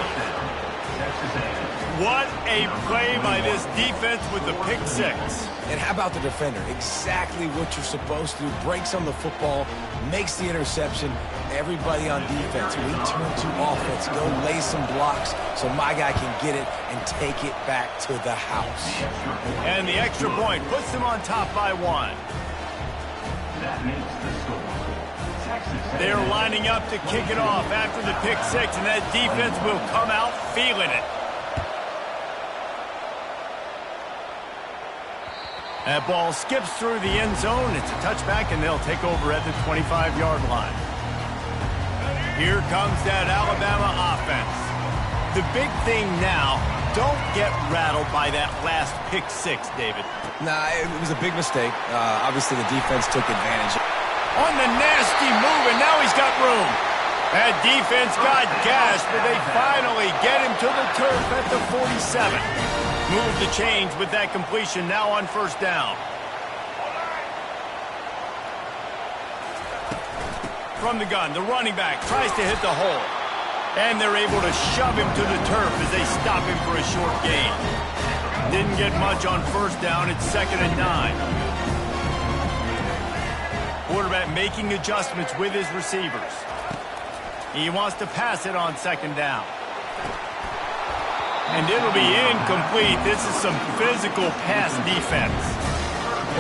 What a play by this defense with the pick 6. And how about the defender? Exactly what you're supposed to do. Breaks on the football, makes the interception. Everybody on defense, we turn to offense. Go lay some blocks so my guy can get it and take it back to the house. And the extra point puts them on top by 1. That makes the score. Texas. They're lining up to kick it off after the pick 6, and that defense will come out feeling it. That ball skips through the end zone. It's a touchback, and they'll take over at the 25-yard line. Here comes that Alabama offense. The big thing now, don't get rattled by that last pick 6, David. Nah, it was a big mistake. Obviously, the defense took advantage. On the nasty move, and now he's got room. That defense got gashed, but they finally get him to the turf at the 47. Move the change with that completion now on 1st down. From the gun, the running back tries to hit the hole. And they're able to shove him to the turf as they stop him for a short gain. Didn't get much on 1st down. It's 2nd and 9. Quarterback making adjustments with his receivers. He wants to pass it on 2nd down. And it'll be incomplete. This is some physical pass defense.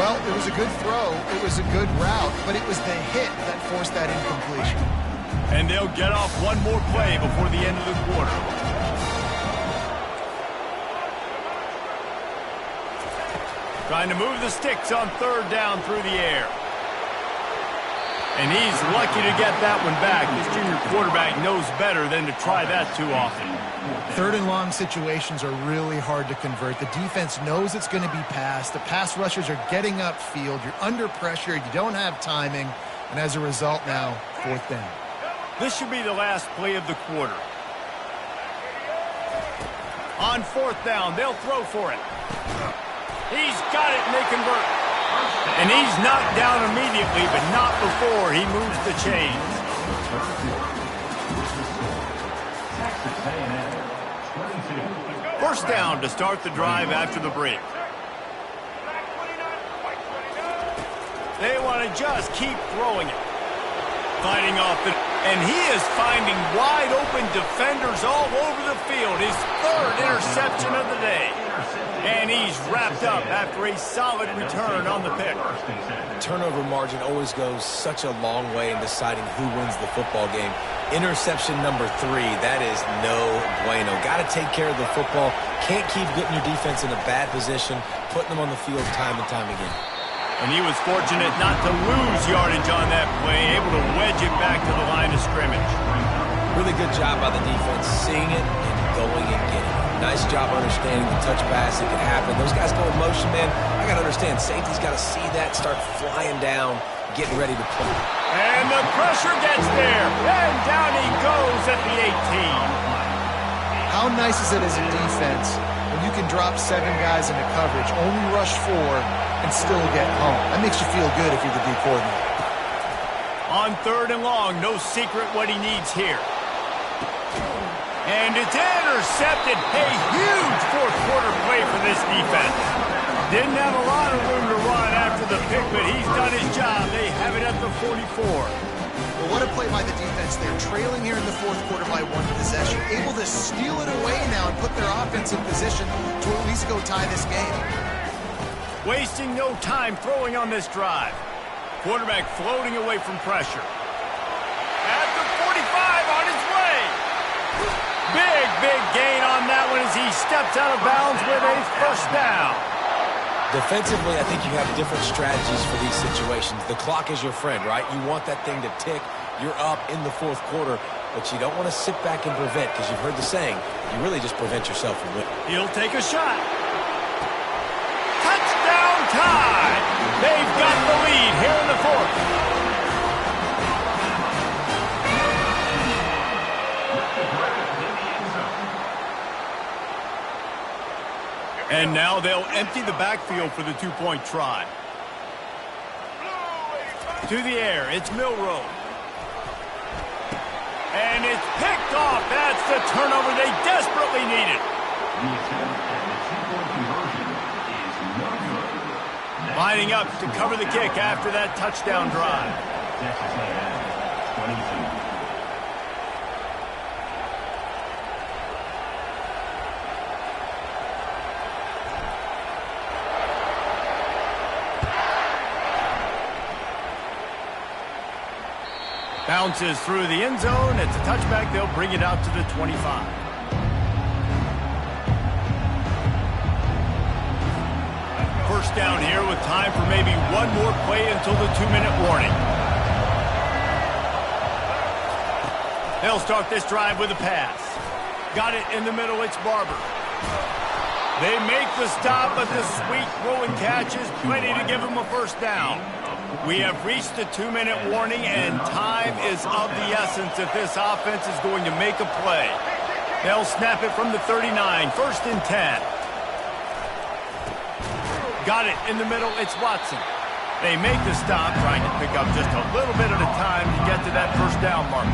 Well, it was a good throw. It was a good route, but it was the hit that forced that incompletion. And they'll get off one more play before the end of the quarter. Trying to move the sticks on 3rd down through the air. And he's lucky to get that one back. This junior quarterback knows better than to try that too often. Third and long situations are really hard to convert. The defense knows it's going to be passed. The pass rushers are getting upfield. You're under pressure. You don't have timing. And as a result now, fourth down. This should be the last play of the quarter. On fourth down, they'll throw for it. He's got it, and they convert. And he's knocked down immediately, but not before he moves the chains. First down to start the drive after the break. They want to just keep throwing it. Fighting off the... And he is finding wide-open defenders all over the field. His third interception of the day. And he's wrapped up after a solid return on the pick. Turnover margin always goes such a long way in deciding who wins the football game. Interception number 3, that is no bueno. Got to take care of the football. Can't keep getting your defense in a bad position, putting them on the field time and time again. And he was fortunate not to lose yardage on that play, able to wedge it back to the line of scrimmage. Really good job by the defense, seeing it and going and getting it. Nice job understanding the touch pass that could happen. Those guys go in motion, man. I got to understand, safety's got to see that, start flying down, getting ready to play. And the pressure gets there. And down he goes at the 18. How nice is it as a defense when you can drop 7 guys into coverage, only rush 4, and still get home? That makes you feel good if you're the D coordinator. On third and long, no secret what he needs here. And it's intercepted. A huge fourth quarter play for this defense. Didn't have a lot of room to run after the pick, but he's done his job. They have it at the 44. Well, what a play by the defense. They're trailing here in the fourth quarter by 1 possession, able to steal it away now and put their offense in position to at least go tie this game. Wasting no time throwing on this drive. Quarterback floating away from pressure. At the 45 on his way. Big gain on that one as he steps out of bounds with a first down. Defensively, I think you have different strategies for these situations. The clock is your friend, right? You want that thing to tick. You're up in the fourth quarter, but you don't want to sit back and prevent, because you've heard the saying, you really just prevent yourself from winning. He'll take a shot. Touchdown tie. They've got the lead here in the fourth. And now they'll empty the backfield for the 2-point try. To the air, it's Milroe. And it's picked off. That's the turnover they desperately needed. Lining up to cover the kick after that touchdown drive. Bounces through the end zone. It's a touchback. They'll bring it out to the 25. First down here with time for maybe one more play until the 2-minute warning. They'll start this drive with a pass. Got it in the middle. It's Barber. They make the stop, but the sweet throw and catch is plenty to give them a first down. We have reached the 2-minute warning, and time is of the essence if this offense is going to make a play. They'll snap it from the 39, first and 10. Got it in the middle, it's Watson. They make the stop, trying to pick up just a little bit at a time to get to that first down marker.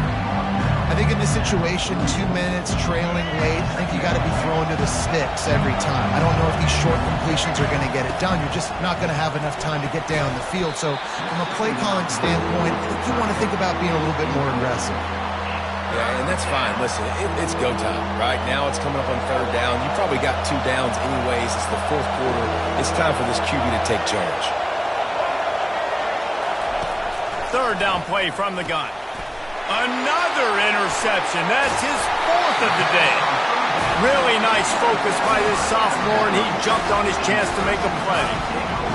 I think in this situation, 2 minutes, trailing late, I think you got to be throwing to the sticks every time. I don't know if these short completions are going to get it done. You're just not going to have enough time to get down the field. So from a play calling standpoint, I think you want to think about being a little bit more aggressive. Yeah, and that's fine. Listen, it's go time, right? Now it's coming up on third down. You probably got 2 downs anyways. It's the fourth quarter. It's time for this QB to take charge. Third down play from the gun. Another interception. That's his 4th of the day. Really nice focus by this sophomore, and he jumped on his chance to make a play.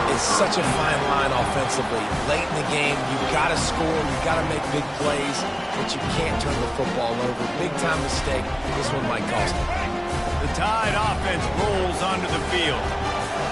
As such a fine line offensively. Late in the game, you've got to score, you've got to make big plays, but you can't turn the football over. Big-time mistake. This one might cost them. The Tide offense rolls onto the field.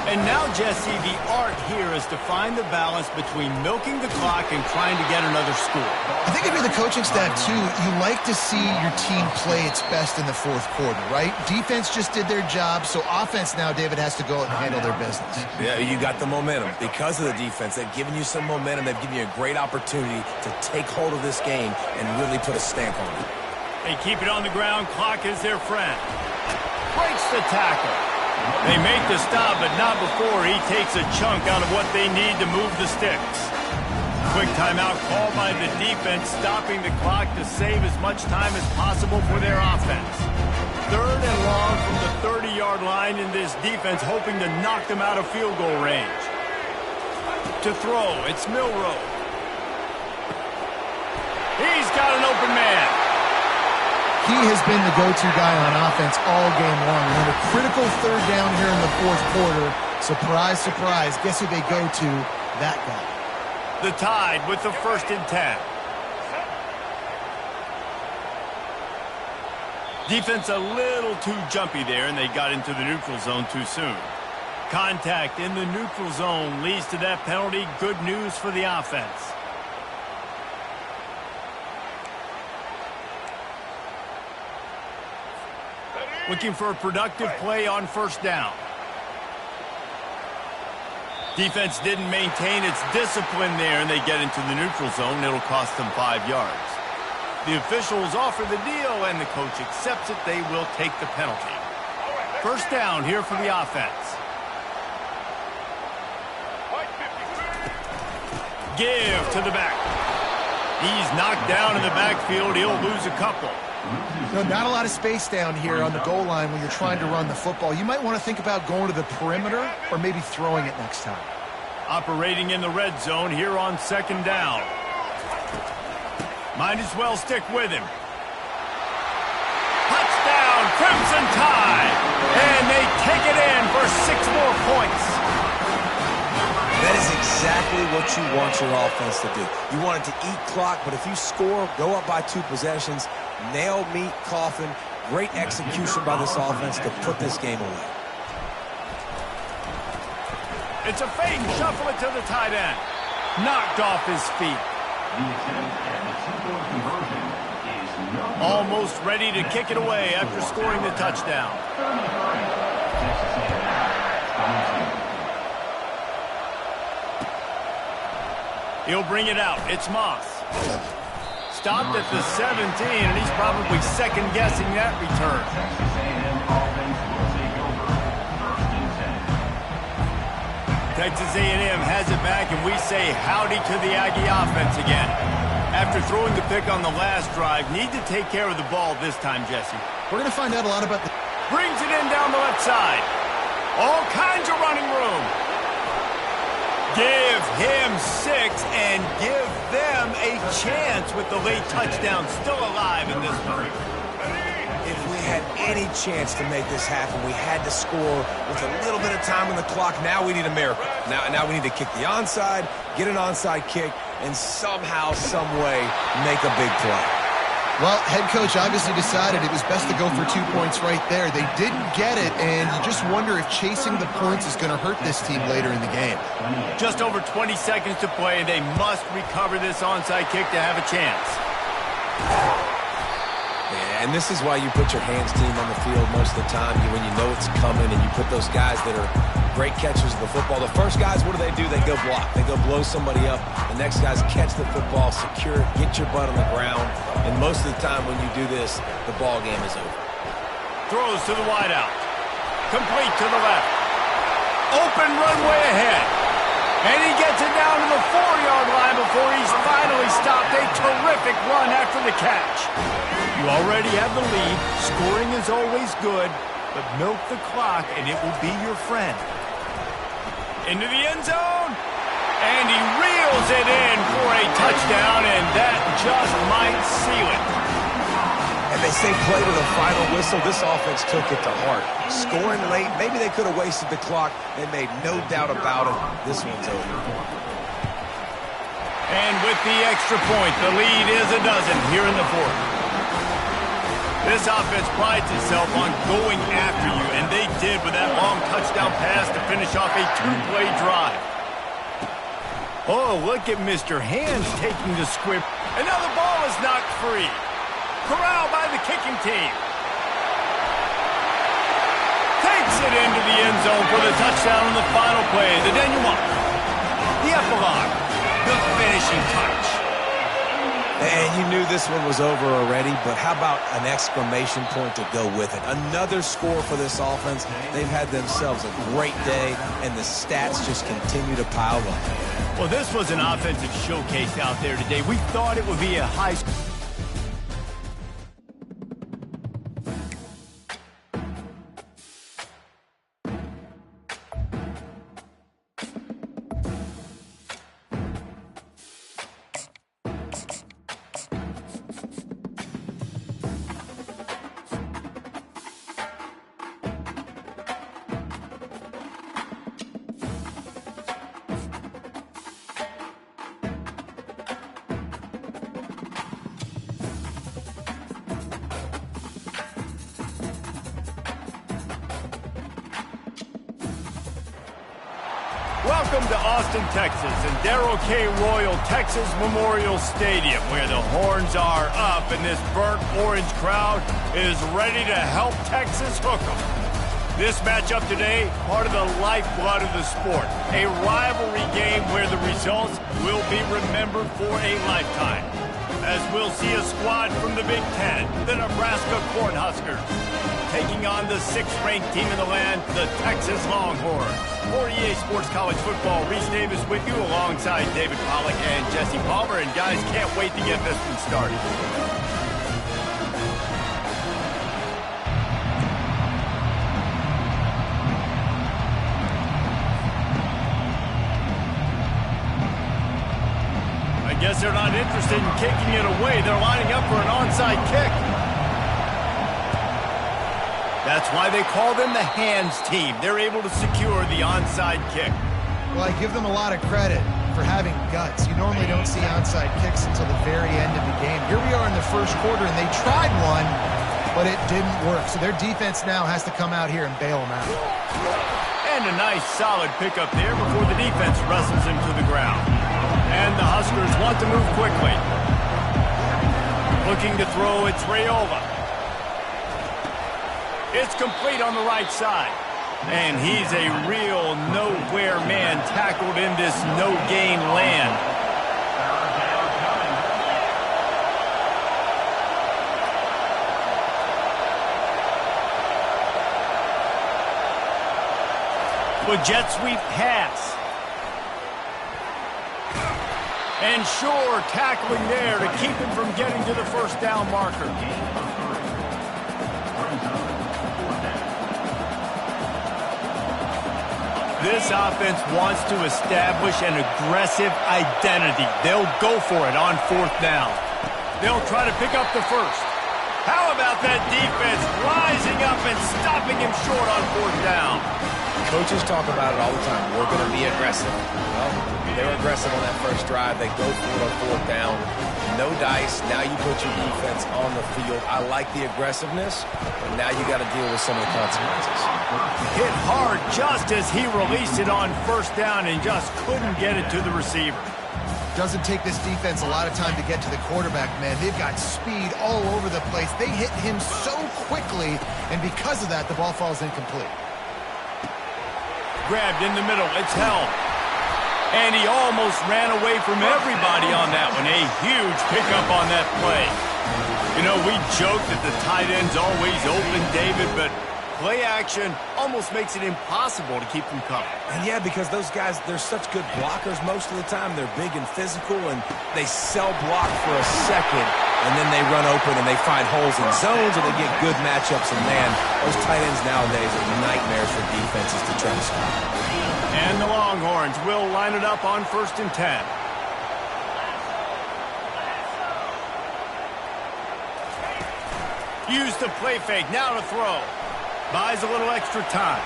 And now, Jesse, the art here is to find the balance between milking the clock and trying to get another score. I think if you're the coaching staff, too, you like to see your team play its best in the fourth quarter, right? Defense just did their job, so offense now, David, has to go out and handle their business. Yeah, you got the momentum. Because of the defense, they've given you some momentum. They've given you a great opportunity to take hold of this game and really put a stamp on it. They keep it on the ground. Clock is their friend. Breaks the tackle. They make the stop, but not before he takes a chunk out of what they need to move the sticks. Quick timeout called by the defense, stopping the clock to save as much time as possible for their offense. 3rd and long from the 30-yard line in this defense, hoping to knock them out of field goal range. To throw, it's Milroe. He's got an open man. He has been the go-to guy on offense all game long. And in a critical 3rd down here in the 4th quarter, surprise, surprise, guess who they go to? That guy. The Tide with the 1st and 10. Defense a little too jumpy there, and they got into the neutral zone too soon. Contact in the neutral zone leads to that penalty. Good news for the offense. Looking for a productive play on 1st down. Defense didn't maintain its discipline there, and they get into the neutral zone. It'll cost them 5 yards. The officials offer the deal, and the coach accepts it. They will take the penalty. 1st down here for the offense. Give to the back. He's knocked down in the backfield. He'll lose a couple. No, not a lot of space down here on the goal line when you're trying to run the football. You might want to think about going to the perimeter or maybe throwing it next time. Operating in the red zone here on 2nd down. Might as well stick with him. Touchdown, Crimson Tide! And they take it in for 6 more points. That is exactly what you want your offense to do. You want it to eat clock, but if you score, go up by 2 possessions, nail, meet, coffin. Great execution by this offense to put this game away. It's a fake and shuffle it to the tight end. Knocked off his feet. The attempt at the 2-point conversion is no. Almost ready to kick it away after scoring the touchdown. Texas A&M. He'll bring it out. It's Moss. Stopped at the 17, and he's probably second-guessing that return. Texas A&M offense will take over 1st and 10. Texas A&M has it back, and we say howdy to the Aggie offense again. After throwing the pick on the last drive, need to take care of the ball this time, Jesse. We're going to find out a lot about the... Brings it in down the left side. All kinds of running room. Give him 6 and give them a chance with the late touchdown still alive in this one. If we had any chance to make this happen, we had to score with a little bit of time on the clock. Now we need a miracle. Now we need to kick the onside, get an onside kick, and somehow, some way, make a big play. Well, head coach obviously decided it was best to go for 2 points right there. They didn't get it, and you just wonder if chasing the points is going to hurt this team later in the game. Just over 20 seconds to play. They must recover this onside kick to have a chance. Yeah, and this is why you put your hands team on the field most of the time. When you know it's coming, and you put those guys that are great catchers of the football. The first guys, what do? They go block. They go blow somebody up. The next guys catch the football, secure it, get your butt on the ground. And most of the time when you do this, the ball game is over. Throws to the wideout. Complete to the left. Open runway ahead. And he gets it down to the 4-yard line before he's finally stopped. A terrific run after the catch. You already have the lead. Scoring is always good, but milk the clock and it will be your friend. Into the end zone. And he reels it in for a touchdown, and that just might seal it. And they say play to the final whistle. This offense took it to heart. Scoring late, maybe they could have wasted the clock. They made no doubt about it. This one's over. And with the extra point, the lead is a dozen here in the fourth. This offense prides itself on going after you, and they did with that long touchdown pass to finish off a two-play drive. Oh, look at Mr. Hands taking the squib. And now the ball is knocked free. Corralled by the kicking team. Takes it into the end zone for the touchdown on the final play. The denouement. The epilogue. The finishing touch. And you knew this one was over already, but how about an exclamation point to go with it? Another score for this offense. They've had themselves a great day, and the stats just continue to pile up. Well, this was an offensive showcase out there today. We thought it would be a high score. Welcome to Austin, Texas, and Darrell K. Royal Texas Memorial Stadium, where the horns are up and this burnt orange crowd is ready to help Texas hook 'em. This matchup today, part of the lifeblood of the sport, a rivalry game where the results will be remembered for a lifetime. As we'll see a squad from the Big Ten, the Nebraska Cornhuskers, taking on the 6th-ranked team in the land, the Texas Longhorns. For EA Sports College Football, Reese Davis with you alongside David Pollack and Jesse Palmer. And guys, can't wait to get this one started. I guess they're not interested in kicking it away. They're lining up for an onside kick. That's why they call them the hands team. They're able to secure the onside kick. Well, I give them a lot of credit for having guts. You normally don't see onside kicks until the very end of the game. Here we are in the first quarter, and they tried one, but it didn't work. So their defense now has to come out here and bail them out. And a nice, solid pickup there before the defense wrestles him to the ground. And the Huskers want to move quickly. Looking to throw, it's Raiola. It's complete on the right side. And he's a real nowhere man tackled in this no-gain land. With jet sweep pass. And Shore tackling there to keep him from getting to the first down marker. This offense wants to establish an aggressive identity. They'll go for it on 4th down. They'll try to pick up the first. How about that defense rising up and stopping him short on 4th down? Coaches talk about it all the time. We're going to be aggressive. Well, they were aggressive on that first drive. They go for it on 4th down. No dice. Now you put your defense on the field. I like the aggressiveness, but now you got to deal with some of the consequences. Hit hard just as he released it on 1st down and just couldn't get it to the receiver. Doesn't take this defense a lot of time to get to the quarterback, man. They've got speed all over the place. They hit him so quickly, and because of that, the ball falls incomplete. Grabbed in the middle. It's held. And he almost ran away from everybody on that one. A huge pickup on that play. You know, we joke that the tight end's always open, David, but play action almost makes it impossible to keep them coming. And yeah, because those guys, they're such good blockers most of the time. They're big and physical, and they sell block for a second, and then they run open and they find holes in zones, or they get good matchups. And man, those tight ends nowadays are nightmares for defenses to try to stop. And the Longhorns will line it up on 1st and 10. Use the play fake, now to throw. Buys a little extra time.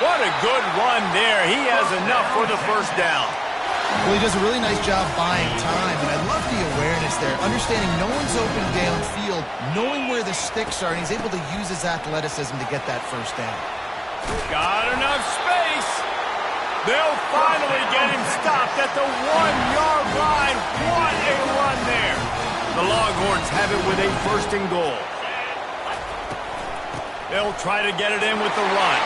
What a good run there. He has enough for the first down. Well, he does a really nice job buying time, and I love the awareness there. Understanding no one's open downfield, knowing where the sticks are, and he's able to use his athleticism to get that first down. Got enough space. They'll finally get him stopped at the 1-yard line. What a run there. The Longhorns have it with a first and goal. They'll try to get it in with the run.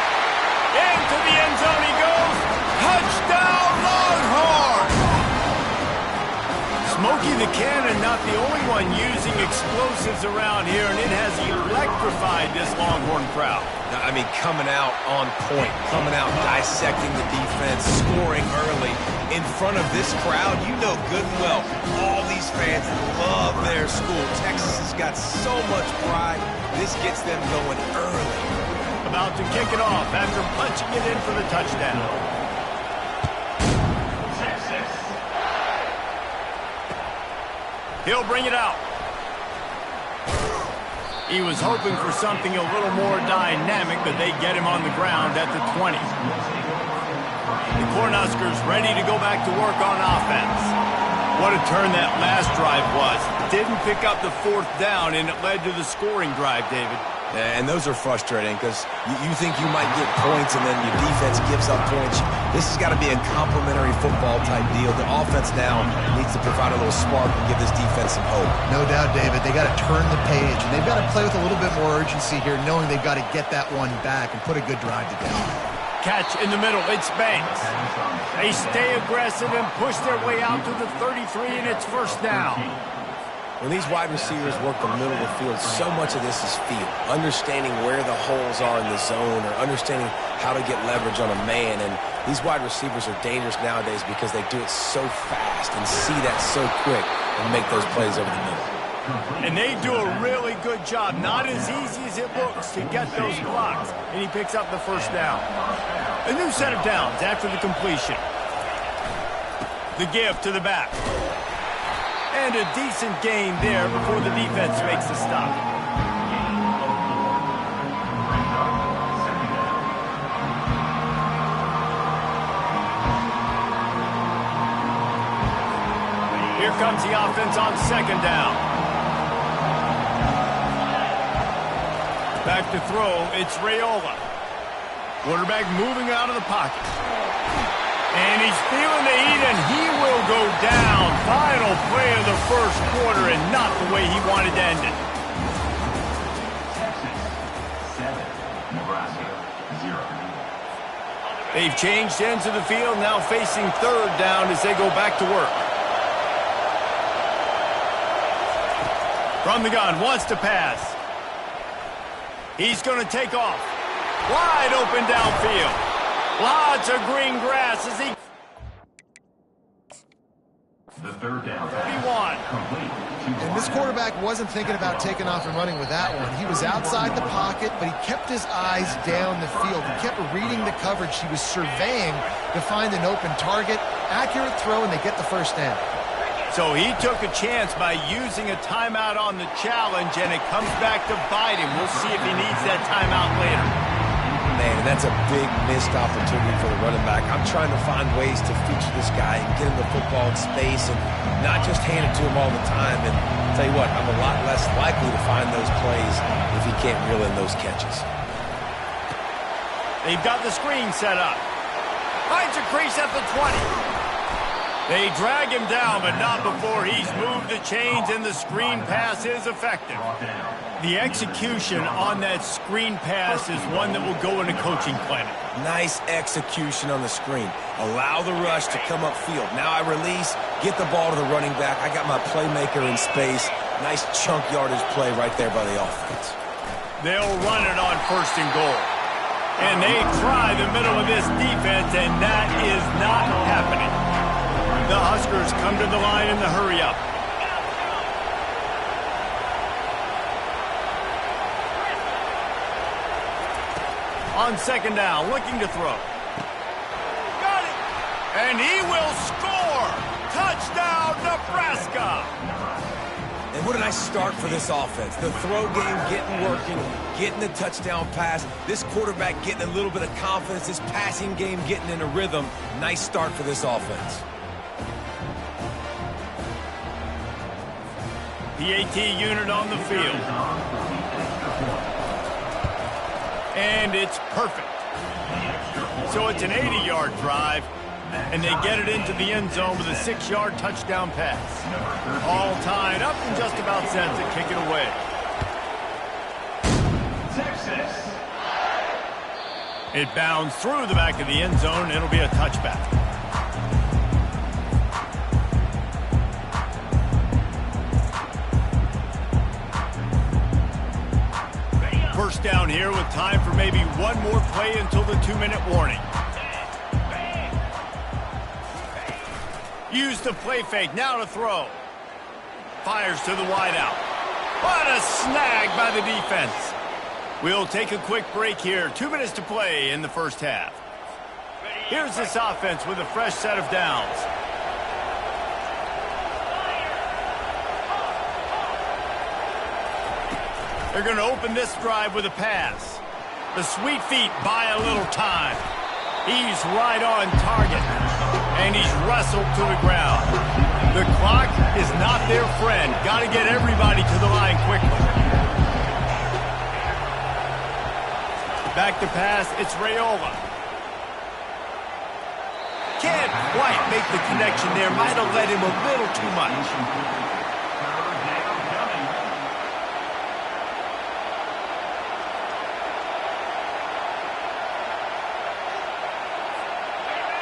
Into the end zone he goes. Touchdown, Longhorns! Smokey the Cannon not the only one using explosives around here, and it has electrified this Longhorn crowd. I mean, coming out on point, coming out dissecting the defense, scoring early in front of this crowd. You know good and well, all these fans love their school. Texas has got so much pride. This gets them going early. About to kick it off after punching it in for the touchdown. He'll bring it out. He was hoping for something a little more dynamic, but they get him on the ground at the 20. The Cornhuskers ready to go back to work on offense. What a turn that last drive was. Didn't pick up the fourth down, and it led to the scoring drive, David. And those are frustrating because you think you might get points and then your defense gives up points. This has got to be a complementary football type deal. The offense now needs to provide a little spark and give this defense some hope. No doubt, David. They got to turn the page, and they've got to play with a little bit more urgency here, knowing they've got to get that one back and put a good drive together. Catch in the middle. It's Banks. They stay aggressive and push their way out to the 33, and it's first down. When these wide receivers work the middle of the field, so much of this is feel. Understanding where the holes are in the zone or understanding how to get leverage on a man. And these wide receivers are dangerous nowadays because they do it so fast and see that so quick and make those plays over the middle. And they do a really good job. Not as easy as it looks to get those blocks. And he picks up the first down. A new set of downs after the completion. The give to the back. And a decent gain there before the defense makes the stop. Here comes the offense on second down. Back to throw, it's Raiola. Quarterback moving out of the pocket. And he's feeling the heat, and he will go down. Final play of the first quarter, and not the way he wanted to end it. Texas 7, Nebraska 0. They've changed ends of the field, now facing third down as they go back to work. From the gun, wants to pass. He's going to take off. Wide open downfield. Lots of green grass as he... The third down. Complete. And this quarterback wasn't thinking about taking off and running with that one. He was outside the pocket, but he kept his eyes down the field. He kept reading the coverage. He was surveying to find an open target. Accurate throw, and they get the first down. So he took a chance by using a timeout on the challenge, and it comes back to bite him. We'll see if he needs that timeout later. Man, that's a big missed opportunity for the running back. I'm trying to find ways to feature this guy and get him the football in space and not just hand it to him all the time. And I'll tell you what, I'm a lot less likely to find those plays if he can't reel in those catches. They've got the screen set up. Finds a crease at the 20. They drag him down, but not before he's moved the chains, and the screen pass is effective. The execution on that screen pass is one that will go in a coaching clinic. Nice execution on the screen. Allow the rush to come upfield. Now I release, get the ball to the running back. I got my playmaker in space. Nice chunk yardage play right there by the offense. They'll run it on first and goal. And they try the middle of this defense, and that is not happening. The Huskers come to the line in the hurry-up. On second down, looking to throw. Got it! And he will score! Touchdown, Nebraska! what a nice start for this offense. The throw game getting working, getting the touchdown pass. This quarterback getting a little bit of confidence. This passing game getting in a rhythm. Nice start for this offense. PAT unit on the field. And it's perfect. So it's an 80-yard drive, and they get it into the end zone with a 6-yard touchdown pass. All tied up and just about set to kick it away. Texas. It bounds through the back of the end zone. It'll be a touchback. First down here with time for maybe one more play until the 2-minute warning. Use the play fake, now to throw. Fires to the wideout. What a snag by the defense. We'll take a quick break here. 2 minutes to play in the first half. Here's this offense with a fresh set of downs. They're going to open this drive with a pass. The sweet feet buy a little time. He's right on target. And he's wrestled to the ground. The clock is not their friend. Got to get everybody to the line quickly. Back to pass, it's Raiola. Can't quite make the connection there. Might have led him a little too much.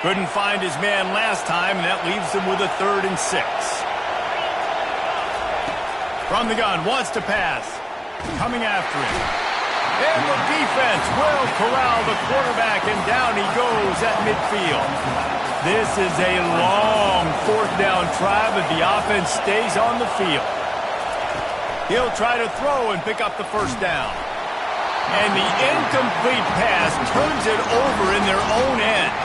Couldn't find his man last time, and that leaves him with a 3rd and 6. From the gun, wants to pass. Coming after him. And the defense will corral the quarterback, and down he goes at midfield. This is a long 4th down try, but the offense stays on the field. He'll try to throw and pick up the 1st down. And the incomplete pass turns it over in their own end.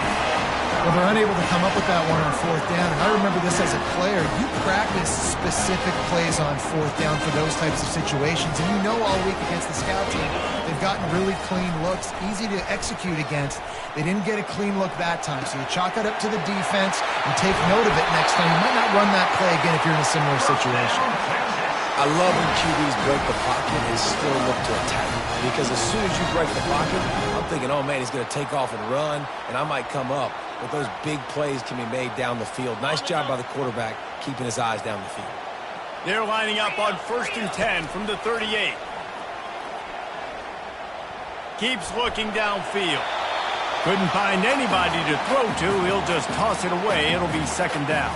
Well, they're unable to come up with that one on 4th down. And I remember this as a player. You practice specific plays on 4th down for those types of situations. And you know all week against the scout team, they've gotten really clean looks, easy to execute against. They didn't get a clean look that time. So you chalk it up to the defense and take note of it next time. You might not run that play again if you're in a similar situation. I love when QBs break the pocket and still look to attack. Because as soon as you break the pocket, I'm thinking, oh, man, he's going to take off and run, and I might come up. But those big plays can be made down the field. Nice job by the quarterback keeping his eyes down the field. They're lining up on 1st and 10 from the 38. Keeps looking downfield. Couldn't find anybody to throw to. He'll just toss it away. It'll be 2nd down.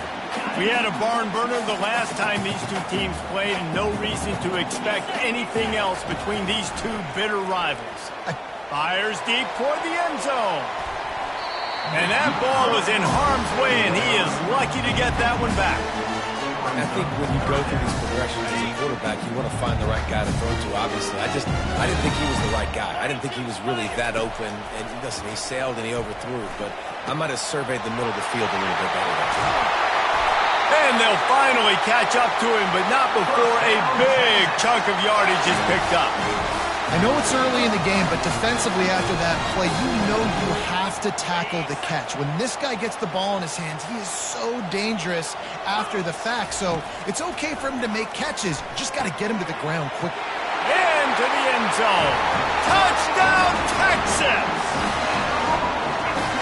We had a barn burner the last time these two teams played, and no reason to expect anything else between these two bitter rivals. Fires deep toward the end zone. And that ball was in harm's way, and he is lucky to get that one back. I think when you go through these progressions as a quarterback, you want to find the right guy to throw to, obviously. I didn't think he was the right guy. I didn't think he was really that open. And listen, he sailed and he overthrew it, but I might have surveyed the middle of the field a little bit better. And they'll finally catch up to him, but not before a big chunk of yardage is picked up. I know it's early in the game, but defensively after that play, you know you have to tackle the catch. When this guy gets the ball in his hands, he is so dangerous after the fact. So it's okay for him to make catches. You just got to get him to the ground quickly. Into the end zone. Touchdown, Texas!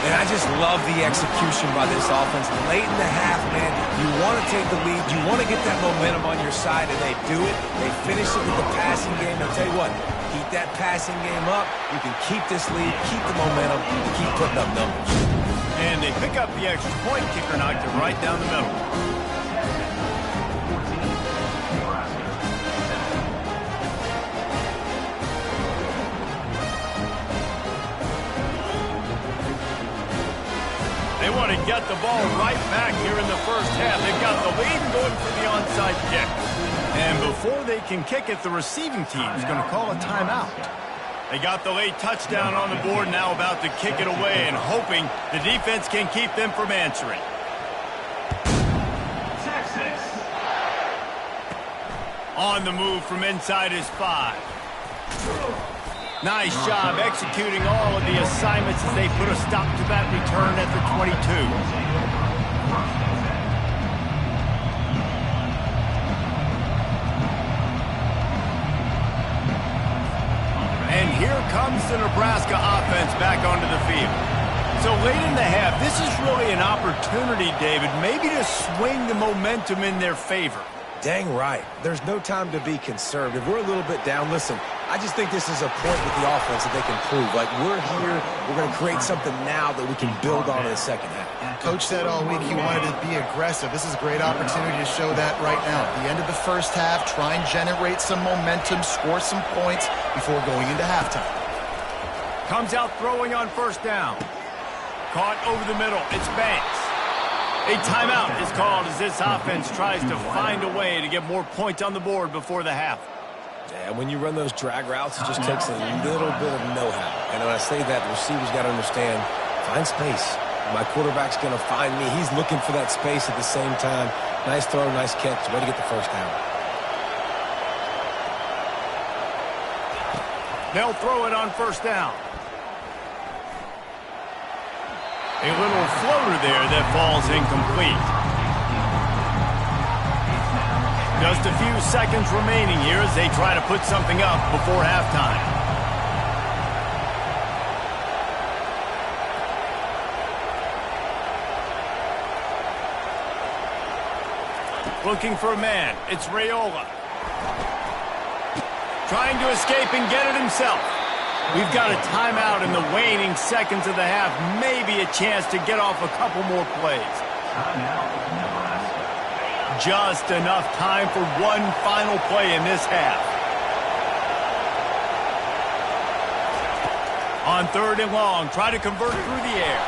And I just love the execution by this offense. Late in the half, man, you want to take the lead. You want to get that momentum on your side, and they do it. They finish it with the passing game. I'll tell you what, keep that passing game up. You can keep this lead, keep the momentum, and keep putting up numbers. And they pick up the extra point. Kicker knocked it right down the middle. They want to get the ball right back here in the first half. They've got the lead and going for the onside kick. And before they can kick it, the receiving team is going to call a timeout. They got the late touchdown on the board, now about to kick it away and hoping the defense can keep them from answering. Texas. On the move from inside his 5. Nice job executing all of the assignments as they put a stop to that return at the 22. And here comes the Nebraska offense back onto the field. So late in the half, this is really an opportunity, David, maybe to swing the momentum in their favor. Dang right. There's no time to be concerned. If we're a little bit down, listen, I just think this is a point with the offense that they can prove. Like, we're here, we're going to create something now that we can build on in the second half. Coach said all week he wanted to be aggressive. This is a great opportunity to show that right now. At the end of the first half, try and generate some momentum, score some points before going into halftime. Comes out throwing on first down. Caught over the middle. It's Banks. A timeout is called as this offense tries to find a way to get more points on the board before the half. Yeah, when you run those drag routes, it just takes a little bit of know-how. And when I say that, the receivers got to understand, find space. My quarterback's going to find me. He's looking for that space at the same time. Nice throw, nice catch. Way to get the first down. They'll throw it on first down. A little floater there that falls incomplete. Just a few seconds remaining here as they try to put something up before halftime. Looking for a man. It's Raiola. Trying to escape and get it himself. We've got a timeout in the waning seconds of the half. Maybe a chance to get off a couple more plays. Just enough time for one final play in this half. On third and long, try to convert through the air.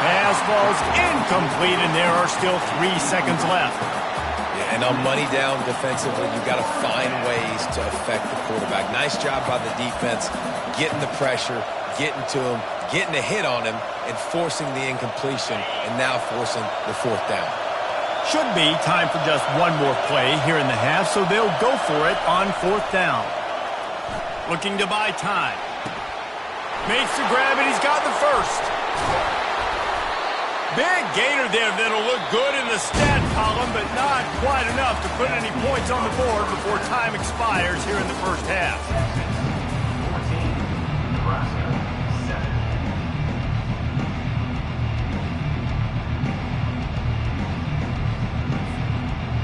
Pass falls incomplete, and there are still 3 seconds left. Yeah, and on money down defensively, you've got to find ways to affect the quarterback. Nice job by the defense, getting the pressure, getting to him, getting a hit on him, and forcing the incompletion, and now forcing the fourth down. Should be time for just one more play here in the half, so they'll go for it on fourth down. Looking to buy time. Makes the grab, and he's got the first. Big gainer there that'll look good in the stat column, but not quite enough to put any points on the board before time expires here in the first half. 14, Nebraska, 7.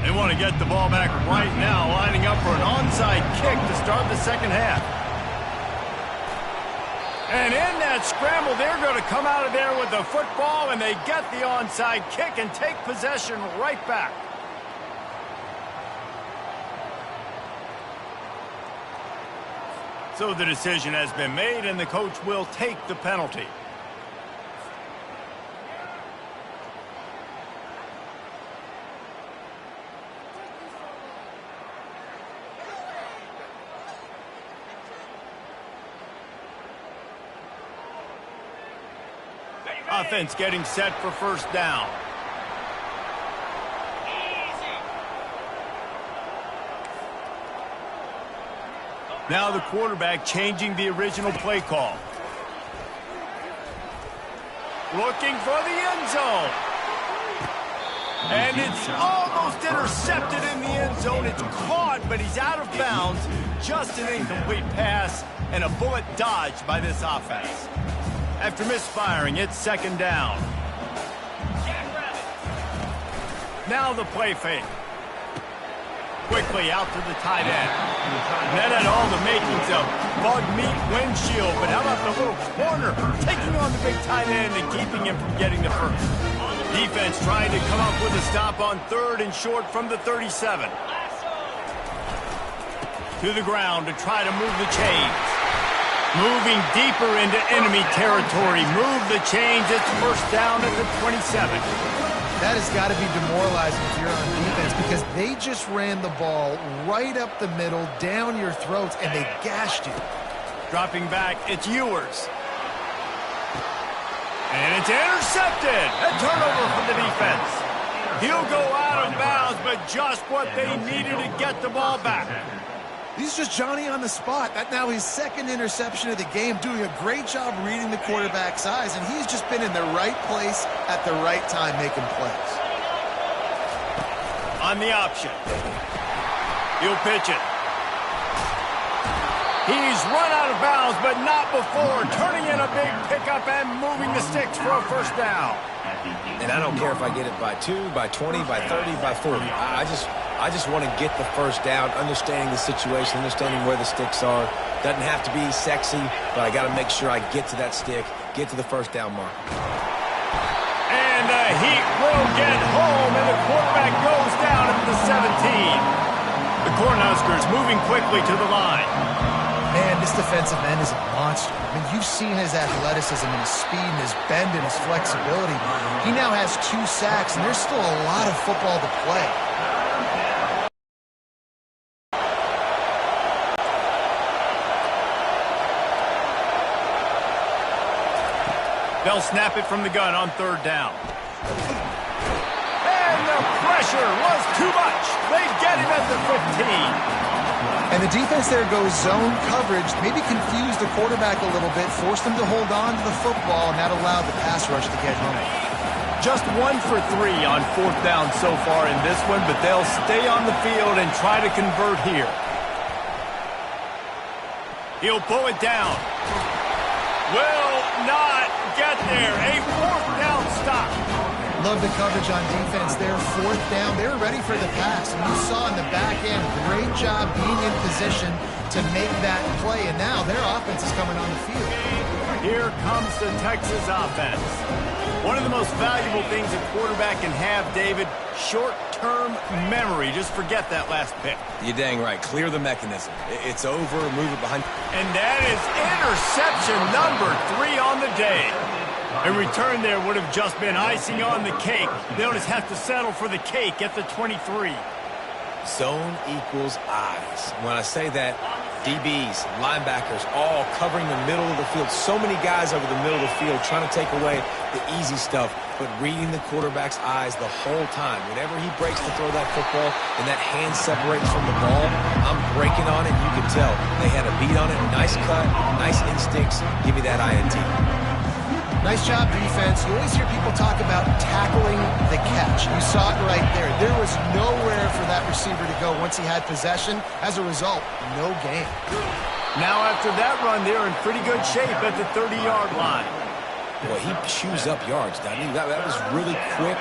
They want to get the ball back right now, lining up for an onside kick to start the second half. And in that scramble, they're going to come out of there with the football, and they get the onside kick and take possession right back. So the decision has been made, and the coach will take the penalty. Offense getting set for first down. Now the quarterback changing the original play call. Looking for the end zone. And it's almost intercepted in the end zone. It's caught, but he's out of bounds. Just an incomplete pass and a bullet dodged by this offense. After misfiring, it's second down. Now the play fake. Quickly out to the tight end. That had all the makings of bug meat windshield, but how about the little corner taking on the big tight end and keeping him from getting the first? Defense trying to come up with a stop on third and short from the 37. To the ground to try to move the chains. Moving deeper into enemy territory. Move the chains. It's first down at the 27. That has got to be demoralizing if you're on defense because they just ran the ball right up the middle, down your throats, and they gashed you. Dropping back, it's Ewers. And it's intercepted. A turnover for the defense. He'll go out of bounds, but just what they needed to get the ball back. He's just Johnny on the spot. That now his second interception of the game, doing a great job reading the quarterback's eyes, and he's just been in the right place at the right time making plays. On the option. He'll pitch it. He's run out of bounds, but not before turning in a big pickup and moving the sticks for a first down. And I don't care if I get it by 2, by 20, by 30, by 40. I just want to get the first down, understanding the situation, understanding where the sticks are. Doesn't have to be sexy, but I got to make sure I get to that stick, get to the first down mark. And the heat will get home, and the quarterback goes down at the 17. The Cornhuskers moving quickly to the line. Man, this defensive end is a monster. I mean, you've seen his athleticism and his speed and his bend and his flexibility. He now has 2 sacks, and there's still a lot of football to play. They'll snap it from the gun on third down. And the pressure was too much. They get him at the 15. And the defense there goes zone coverage, maybe confused the quarterback a little bit, forced him to hold on to the football, and that allowed the pass rush to get home. Just 1 for 3 on fourth down so far in this one, but they'll stay on the field and try to convert here. He'll pull it down. Will not get there. A fourth down stop. Love the coverage on defense there. Fourth down. They were ready for the pass. And you saw in the back end, great job being in position to make that play. And now their offense is coming on the field. Here comes the Texas offense. One of the most valuable things a quarterback can have, David, short-term memory. Just forget that last pick. You're dang right. Clear the mechanism. It's over. Move it behind. And that is interception number 3 on the day. A return there would have just been icing on the cake. They'll just have to settle for the cake at the 23. Zone equals eyes. When I say that, DBs, linebackers, all covering the middle of the field. So many guys over the middle of the field trying to take away the easy stuff, but reading the quarterback's eyes the whole time. Whenever he breaks to throw that football and that hand separates from the ball, I'm breaking on it. You can tell they had a beat on it. Nice cut, nice instincts. Give me that INT. Nice job, defense. You always hear people talk about tackling the catch. You saw it right there. There was nowhere for that receiver to go once he had possession. As a result, no gain. Now after that run, they're in pretty good shape at the 30-yard line. Boy, he chews up yards, doesn't he? That was really quick,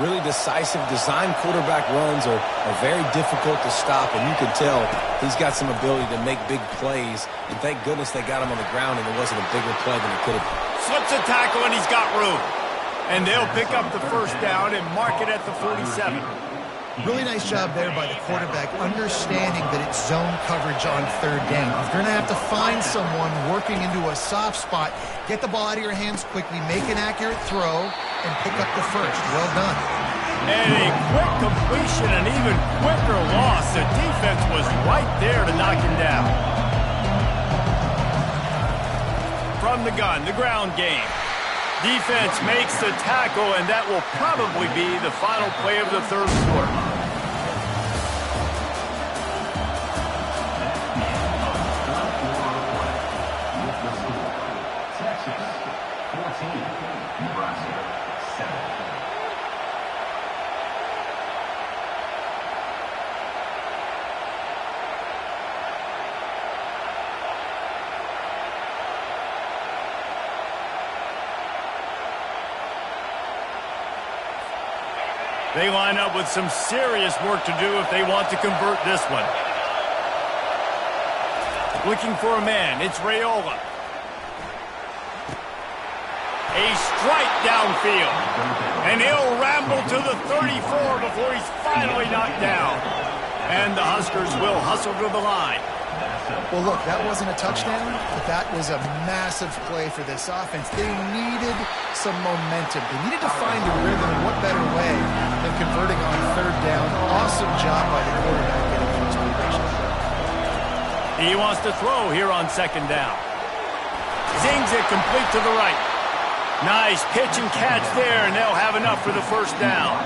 really decisive. Design quarterback runs are very difficult to stop, and you can tell he's got some ability to make big plays. And thank goodness they got him on the ground and it wasn't a bigger play than it could have been. Slips a tackle, and he's got room. And they'll pick up the first down and mark it at the 47. Really nice job there by the quarterback, understanding that it's zone coverage on third down. If you're going to have to find someone working into a soft spot, get the ball out of your hands quickly, make an accurate throw, and pick up the first. Well done. And a quick completion, an even quicker loss. The defense was right there to knock him down. From the gun, the ground game. Defense makes the tackle, and that will probably be the final play of the third quarter. They line up with some serious work to do if they want to convert this one. Looking for a man, it's Raiola. A strike downfield. And he'll ramble to the 34 before he's finally knocked down. And the Huskers will hustle to the line. Well, look, that wasn't a touchdown, but that was a massive play for this offense. They needed some momentum. They needed to find a rhythm. What better way than converting on third down? Awesome job by the quarterback getting the inspiration. He wants to throw here on second down. Zings it complete to the right. Nice pitch and catch there, and they'll have enough for the first down.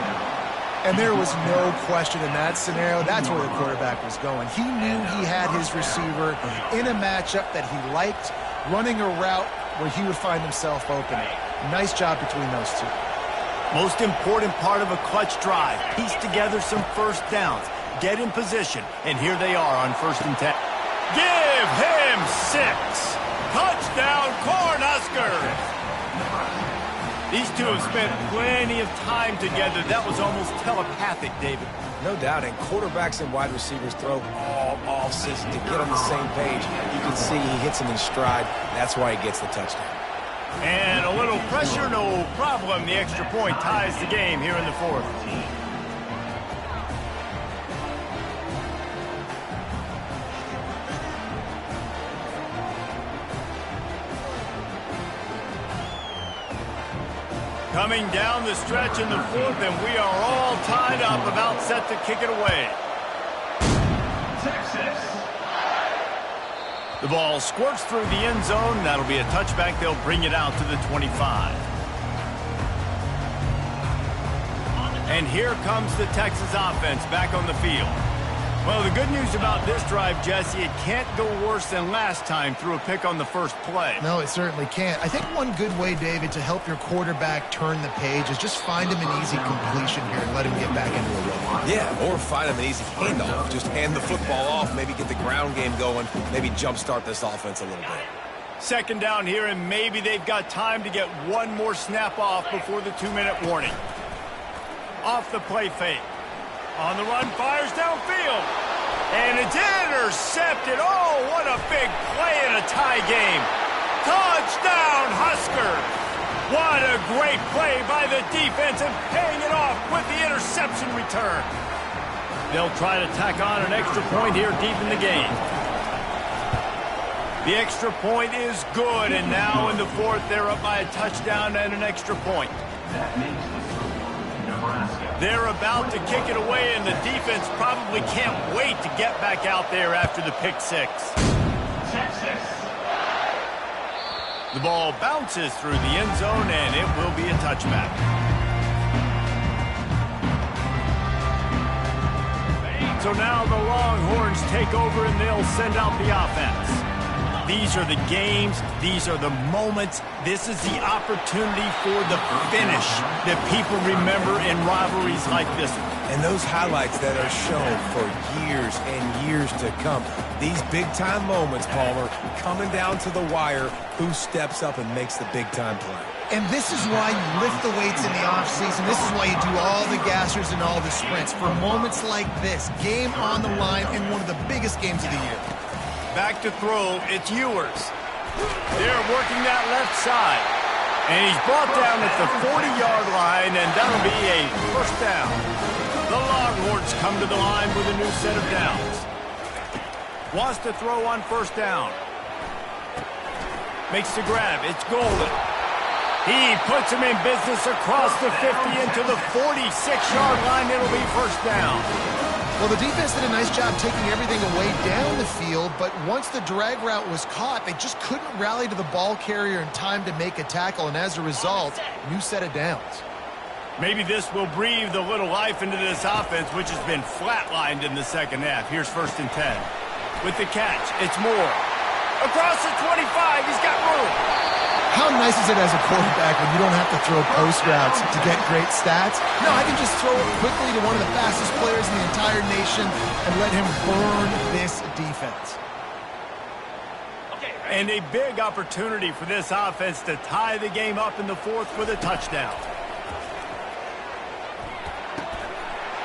And there was no question in that scenario. That's where the quarterback was going. He knew he had his receiver in a matchup that he liked, running a route where he would find himself open. Nice job between those two. Most important part of a clutch drive. Piece together some first downs. Get in position. And here they are on 1st and 10. Give him 6. Touchdown, Cornhuskers. These two have spent plenty of time together. That was almost telepathic, David. No doubt, and quarterbacks and wide receivers throw all off-season to get on the same page. You can see he hits them in stride. That's why he gets the touchdown. And a little pressure, no problem. The extra point ties the game here in the 4th. Coming down the stretch in the 4th, and we are all tied up, about set to kick it away. Texas. The ball squirts through the end zone. That'll be a touchback. They'll bring it out to the 25. And here comes the Texas offense back on the field. Well, the good news about this drive, Jesse, it can't go worse than last time through a pick on the first play. No, it certainly can't. I think one good way, David, to help your quarterback turn the page is just find him an easy completion here and let him get back into a rhythm. Yeah, or find him an easy handoff. Just hand the football off, maybe get the ground game going, maybe jumpstart this offense a little bit. 2nd down here, and maybe they've got time to get one more snap off before the 2-minute warning. Off the play fake. On the run, fires downfield. And it's intercepted. Oh, what a big play in a tie game. Touchdown, Huskers. What a great play by the defense and paying it off with the interception return. They'll try to tack on an extra point here deep in the game. The extra point is good, and now in the 4th, they're up by a touchdown and an extra point. That makes the Nebraska. They're about to kick it away, and the defense probably can't wait to get back out there after the pick 6. Texas. The ball bounces through the end zone, and it will be a touchback. So now the Longhorns take over, and they'll send out the offense. These are the games. These are the moments. This is the opportunity for the finish that people remember in rivalries like this one. And those highlights that are shown for years and years to come. These big-time moments, Palmer, coming down to the wire, who steps up and makes the big-time play. And this is why you lift the weights in the offseason. This is why you do all the gassers and all the sprints. For moments like this, game on the line in one of the biggest games of the year. Back to throw, it's Ewers. They're working that left side. And he's brought down at the 40-yard line, and that'll be a 1st down. The Longhorns come to the line with a new set of downs. Wants to throw on 1st down. Makes the grab, it's Golden. He puts him in business across the 50 into the 46-yard line. It'll be 1st down. Well, the defense did a nice job taking everything away down the field, but once the drag route was caught, they just couldn't rally to the ball carrier in time to make a tackle, and as a result, new set of downs. Maybe this will breathe a little life into this offense, which has been flatlined in the 2nd half. Here's 1st and 10. With the catch, it's Moore. Across the 25, he's got room. How nice is it as a quarterback when you don't have to throw post routes to get great stats? No, I can just throw it quickly to one of the fastest players in the entire nation and let him burn this defense. And a big opportunity for this offense to tie the game up in the 4th with a touchdown.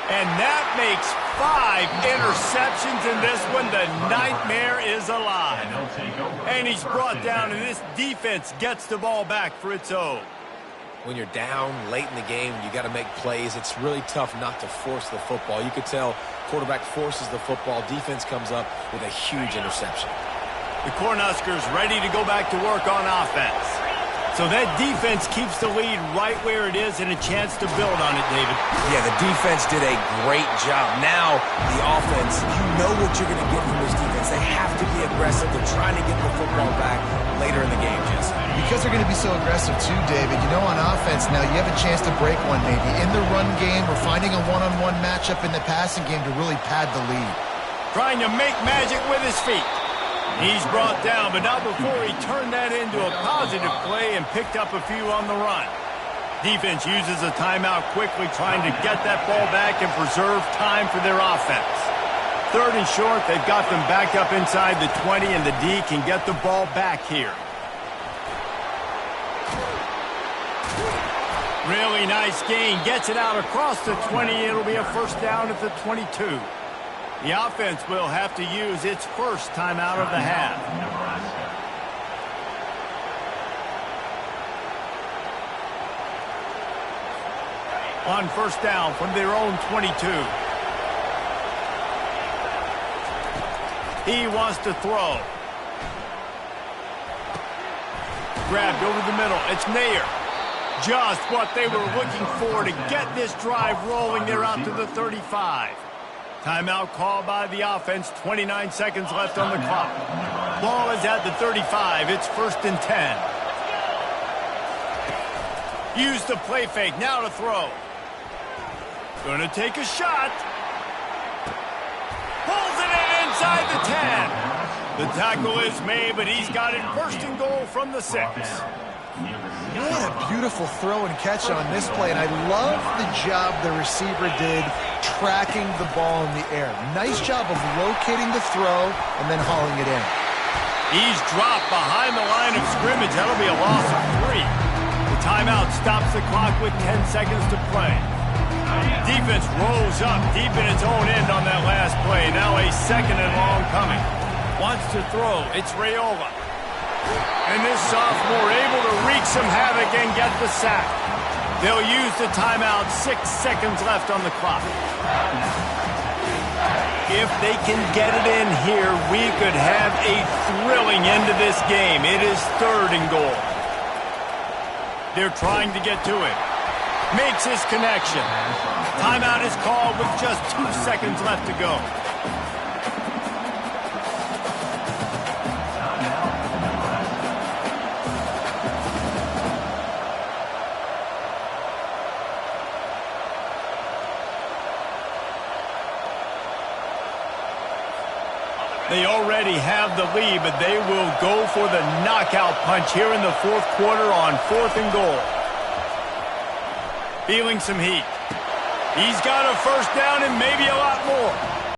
And that makes 5 interceptions in this one. The nightmare is alive. And he's brought down, and this defense gets the ball back for its own. When you're down late in the game, you got to make plays. It's really tough not to force the football. You could tell quarterback forces the football. Defense comes up with a huge interception. The Cornhuskers ready to go back to work on offense. So that defense keeps the lead right where it is and a chance to build on it, David. Yeah, the defense did a great job. Now, the offense, you know what you're going to get from this defense. They have to be aggressive. They're trying to get the football back later in the game, Jesse. Because they're going to be so aggressive too, David, you know, on offense now you have a chance to break one maybe in the run game or finding a one-on-one matchup in the passing game to really pad the lead. Trying to make magic with his feet. He's brought down, but not before he turned that into a positive play and picked up a few on the run. Defense uses a timeout quickly, trying to get that ball back and preserve time for their offense. 3rd and short, they've got them back up inside the 20, and the D can get the ball back here. Really nice gain. Gets it out across the 20. It'll be a first down at the 22. The offense will have to use its first timeout of the half. On first down from their own 22. He wants to throw. Grabbed over the middle. It's Nair. Just what they were looking for to get this drive rolling. They're out to the 35. Timeout called by the offense. 29 seconds left on the clock. Ball is at the 35. It's 1st and 10. Use the play fake. Now to throw. Going to take a shot. Pulls it in inside the 10. The tackle is made, but he's got it 1st and goal from the 6. What a beautiful throw and catch on this play, and I love the job the receiver did tracking the ball in the air. Nice job of locating the throw and then hauling it in. He's dropped behind the line of scrimmage. That'll be a loss of 3. The timeout stops the clock with 10 seconds to play. Defense rolls up deep in its own end on that last play. Now a 2nd and long coming. Wants to throw. It's Raiola. And this sophomore able to wreak some havoc and get the sack. They'll use the timeout. 6 seconds left on the clock. If they can get it in here, we could have a thrilling end to this game. It is 3rd and goal. They're trying to get to it. Makes his connection. Timeout is called with just 2 seconds left to go. They already have the lead, but they will go for the knockout punch here in the 4th quarter on 4th and goal. Feeling some heat. He's got a first down and maybe a lot more.